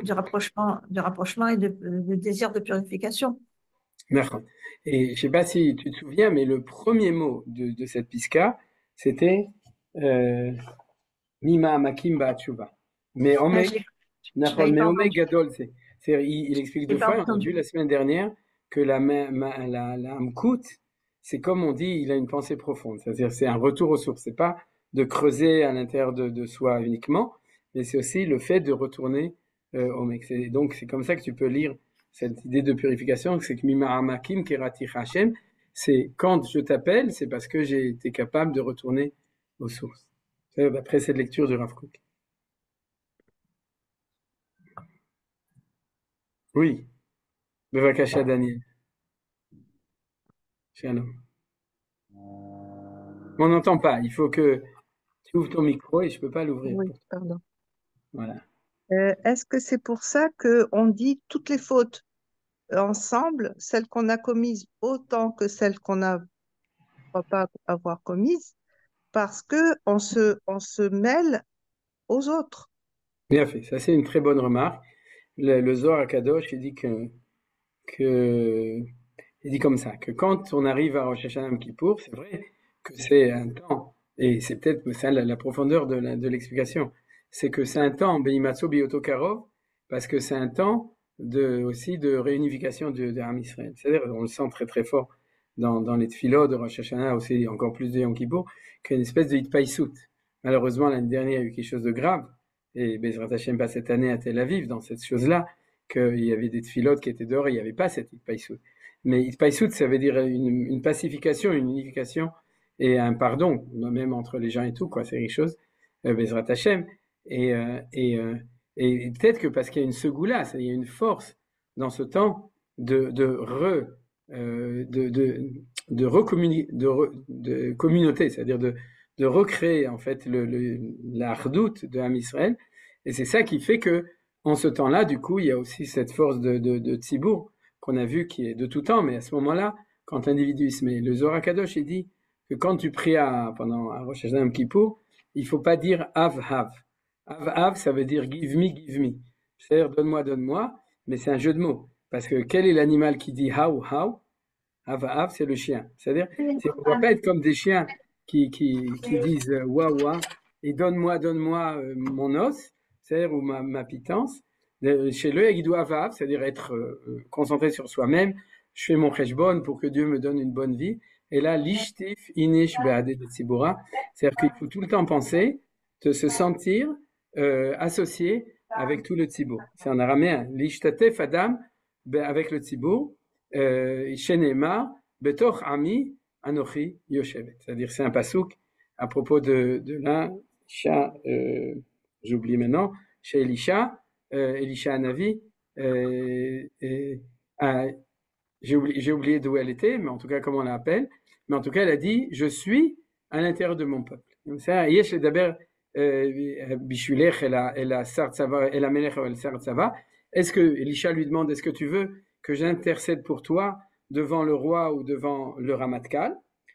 rapprochement et de désir de purification. D'accord. Et je sais pas si tu te souviens, mais le premier mot de cette piska, c'était Mima Makim Ba'atshuva. Mais Ah, Omek, je l'avais mais pas Omek entendu. Gadol, il explique Je l'ai deux pas fois, et on a entendu. vu la semaine dernière que la Amkout, c'est comme on dit, il a une pensée profonde. C'est-à-dire, c'est un retour aux sources. C'est pas de creuser à l'intérieur de soi uniquement, mais c'est aussi le fait de retourner Omek. Donc, c'est comme ça que tu peux lire cette idée de purification, c'est que Mima Amakim Kerati Hashem, c'est quand je t'appelle, c'est parce que j'ai été capable de retourner aux sources. C'est d'après cette lecture du Rav Kook. Oui, Bevakasha Daniel. Shalom. On n'entend pas, il faut que tu ouvres ton micro et je peux pas l'ouvrir. Oui, pardon. Voilà. Est-ce que c'est pour ça qu'on dit toutes les fautes ensemble, celles qu'on a commises autant que celles qu'on ne croit pas avoir commises, parce qu'on se mêle aux autres? Bien fait, ça c'est une très bonne remarque. Le Zohar HaKadosh, il dit il dit comme ça, que quand on arrive à Rosh Hashanah Yom Kippour, c'est vrai que c'est un temps, et c'est peut-être ça la profondeur de l'explication, c'est que c'est un temps, Beimatso Bioto Karov, parce que c'est un temps aussi de réunification de Ham Israël. C'est-à-dire, on le sent très très fort dans les tefilot de Rosh Hashanah, aussi encore plus de Yom Kippour, qu'il y a une espèce de hitpaïsout. Malheureusement, l'année dernière, il y a eu quelque chose de grave, et Bezrat Hashem pas cette année à Tel Aviv, dans cette chose-là, qu'il y avait des tefilot qui étaient dehors, et il n'y avait pas cette hitpaïsout. Mais hitpaïsout, ça veut dire une pacification, une unification et un pardon, même entre les gens et tout, quoi. C'est quelque chose, Bezrat Hashem. Et peut-être que parce qu'il y a une segoula, il y a une force dans ce temps de communauté, c'est-à-dire de recréer en fait la redoute de Ham Israël. Et c'est ça qui fait que en ce temps-là, du coup, il y a aussi cette force de Tzibour qu'on a vu qui est de tout temps, mais à ce moment-là, quand l'individu se met, le Zohar HaKadosh, il dit que quand tu pries pendant un Rosh Hashanah Yom Kippour, il faut pas dire Av Hav. Av Hav, ça veut dire give me, give me. C'est-à-dire donne-moi, donne-moi, mais c'est un jeu de mots. Parce que quel est l'animal qui dit how, how? Av Hav, c'est le chien. C'est-à-dire, on ne doit pas être comme des chiens qui disent wa wa et donne-moi, donne-moi mon os, c'est-à-dire ou ma pitance. Chez le il doit Vav, c'est-à-dire être concentré sur soi-même. Je fais mon cheshbon pour que Dieu me donne une bonne vie. Et là, l'ishtif inish be'adeh de tzibura, c'est-à-dire qu'il faut tout le temps penser, de se sentir associé avec tout le tzibur. C'est en araméen. L'ishtatef adam avec le tzibur, shenema betoch ami anochi yoshevet. C'est-à-dire c'est un pasouk à propos de l'un, j'oublie maintenant, chez Elisha. Elisha Hanavi, j'ai oublié d'où elle était, mais en tout cas comment on l'appelle, mais en tout cas elle a dit je suis à l'intérieur de mon peuple. Comme ça, yesh ledaber bishulech el sar tzava el amelech el sar tzava. Est-ce que Elisha lui demande est-ce que tu veux que j'intercède pour toi devant le roi ou devant le Ramatkal,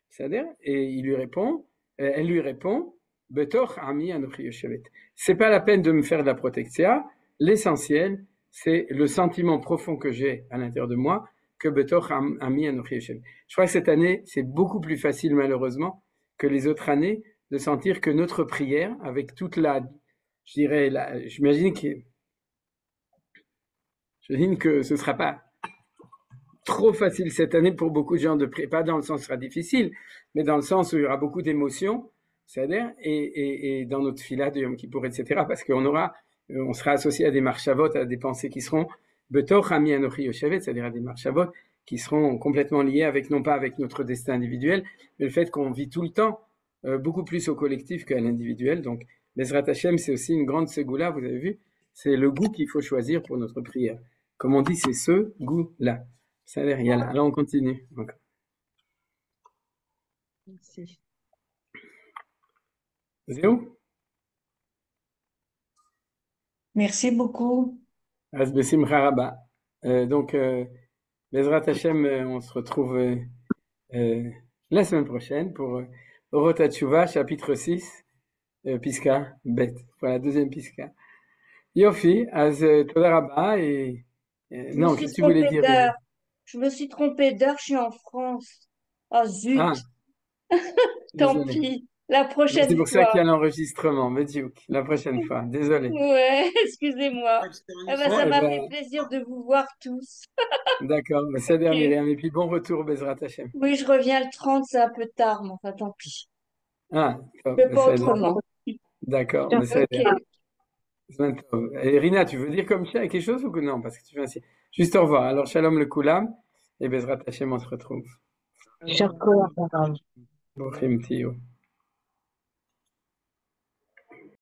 c'est-à-dire, et il lui répond, elle lui répond Betoch ami anochi yoshevet. C'est pas la peine de me faire de la protection. L'essentiel, c'est le sentiment profond que j'ai à l'intérieur de moi que Betoch Ami Anochi Yoshevet. Je crois que cette année, c'est beaucoup plus facile, malheureusement, que les autres années, de sentir que notre prière, avec toute la, je dirais, j'imagine que ce ne sera pas trop facile cette année pour beaucoup de gens de prier, pas dans le sens où ce sera difficile, mais dans le sens où il y aura beaucoup d'émotions, c'est-à-dire, et dans notre fila de Yom Kippour, etc., parce on sera associé à des marchavot, à des pensées qui seront Betoch Ami Anochi Yoshevet, c'est-à-dire à des marchavot qui seront complètement liés avec, non pas avec notre destin individuel, mais le fait qu'on vit tout le temps beaucoup plus au collectif qu'à l'individuel. Donc, Bezrat Hashem, c'est aussi une grande ségoula, vous avez vu, c'est le goût qu'il faut choisir pour notre prière. Comme on dit, c'est ce goût-là. Ça a l'air réel. Alors, on continue. Donc. Merci. Zéo? Merci beaucoup. Donc, Bezrat Hashem, on se retrouve la semaine prochaine pour Orot HaTshuva, chapitre 6, Piska Bet. Voilà, deuxième Piska. Yofi, Az Toda Rabba et non, qu'est-ce que tu voulais dire? Je me suis trompée d'heure, je suis en France. Oh zut! Ah, Tant désolé. pis, la prochaine fois. C'est pour ça qu'il y a l'enregistrement, Mediouk, la prochaine fois. Désolé. Ouais, excusez-moi. Ça m'a fait plaisir de vous voir tous. D'accord, c'est dernier Myriam. Et puis bon retour, Bezrat Hashem. Oui, je reviens le 30, c'est un peu tard, mais enfin tant pis. Ah, je peux pas autrement. D'accord, Et Rina, tu veux dire comme ça quelque chose ou que non? Parce que tu fais ainsi. Juste au revoir. Alors, Shalom le Koulam et Bezrat Hashem, on se retrouve. Shalom. Bochim Tio.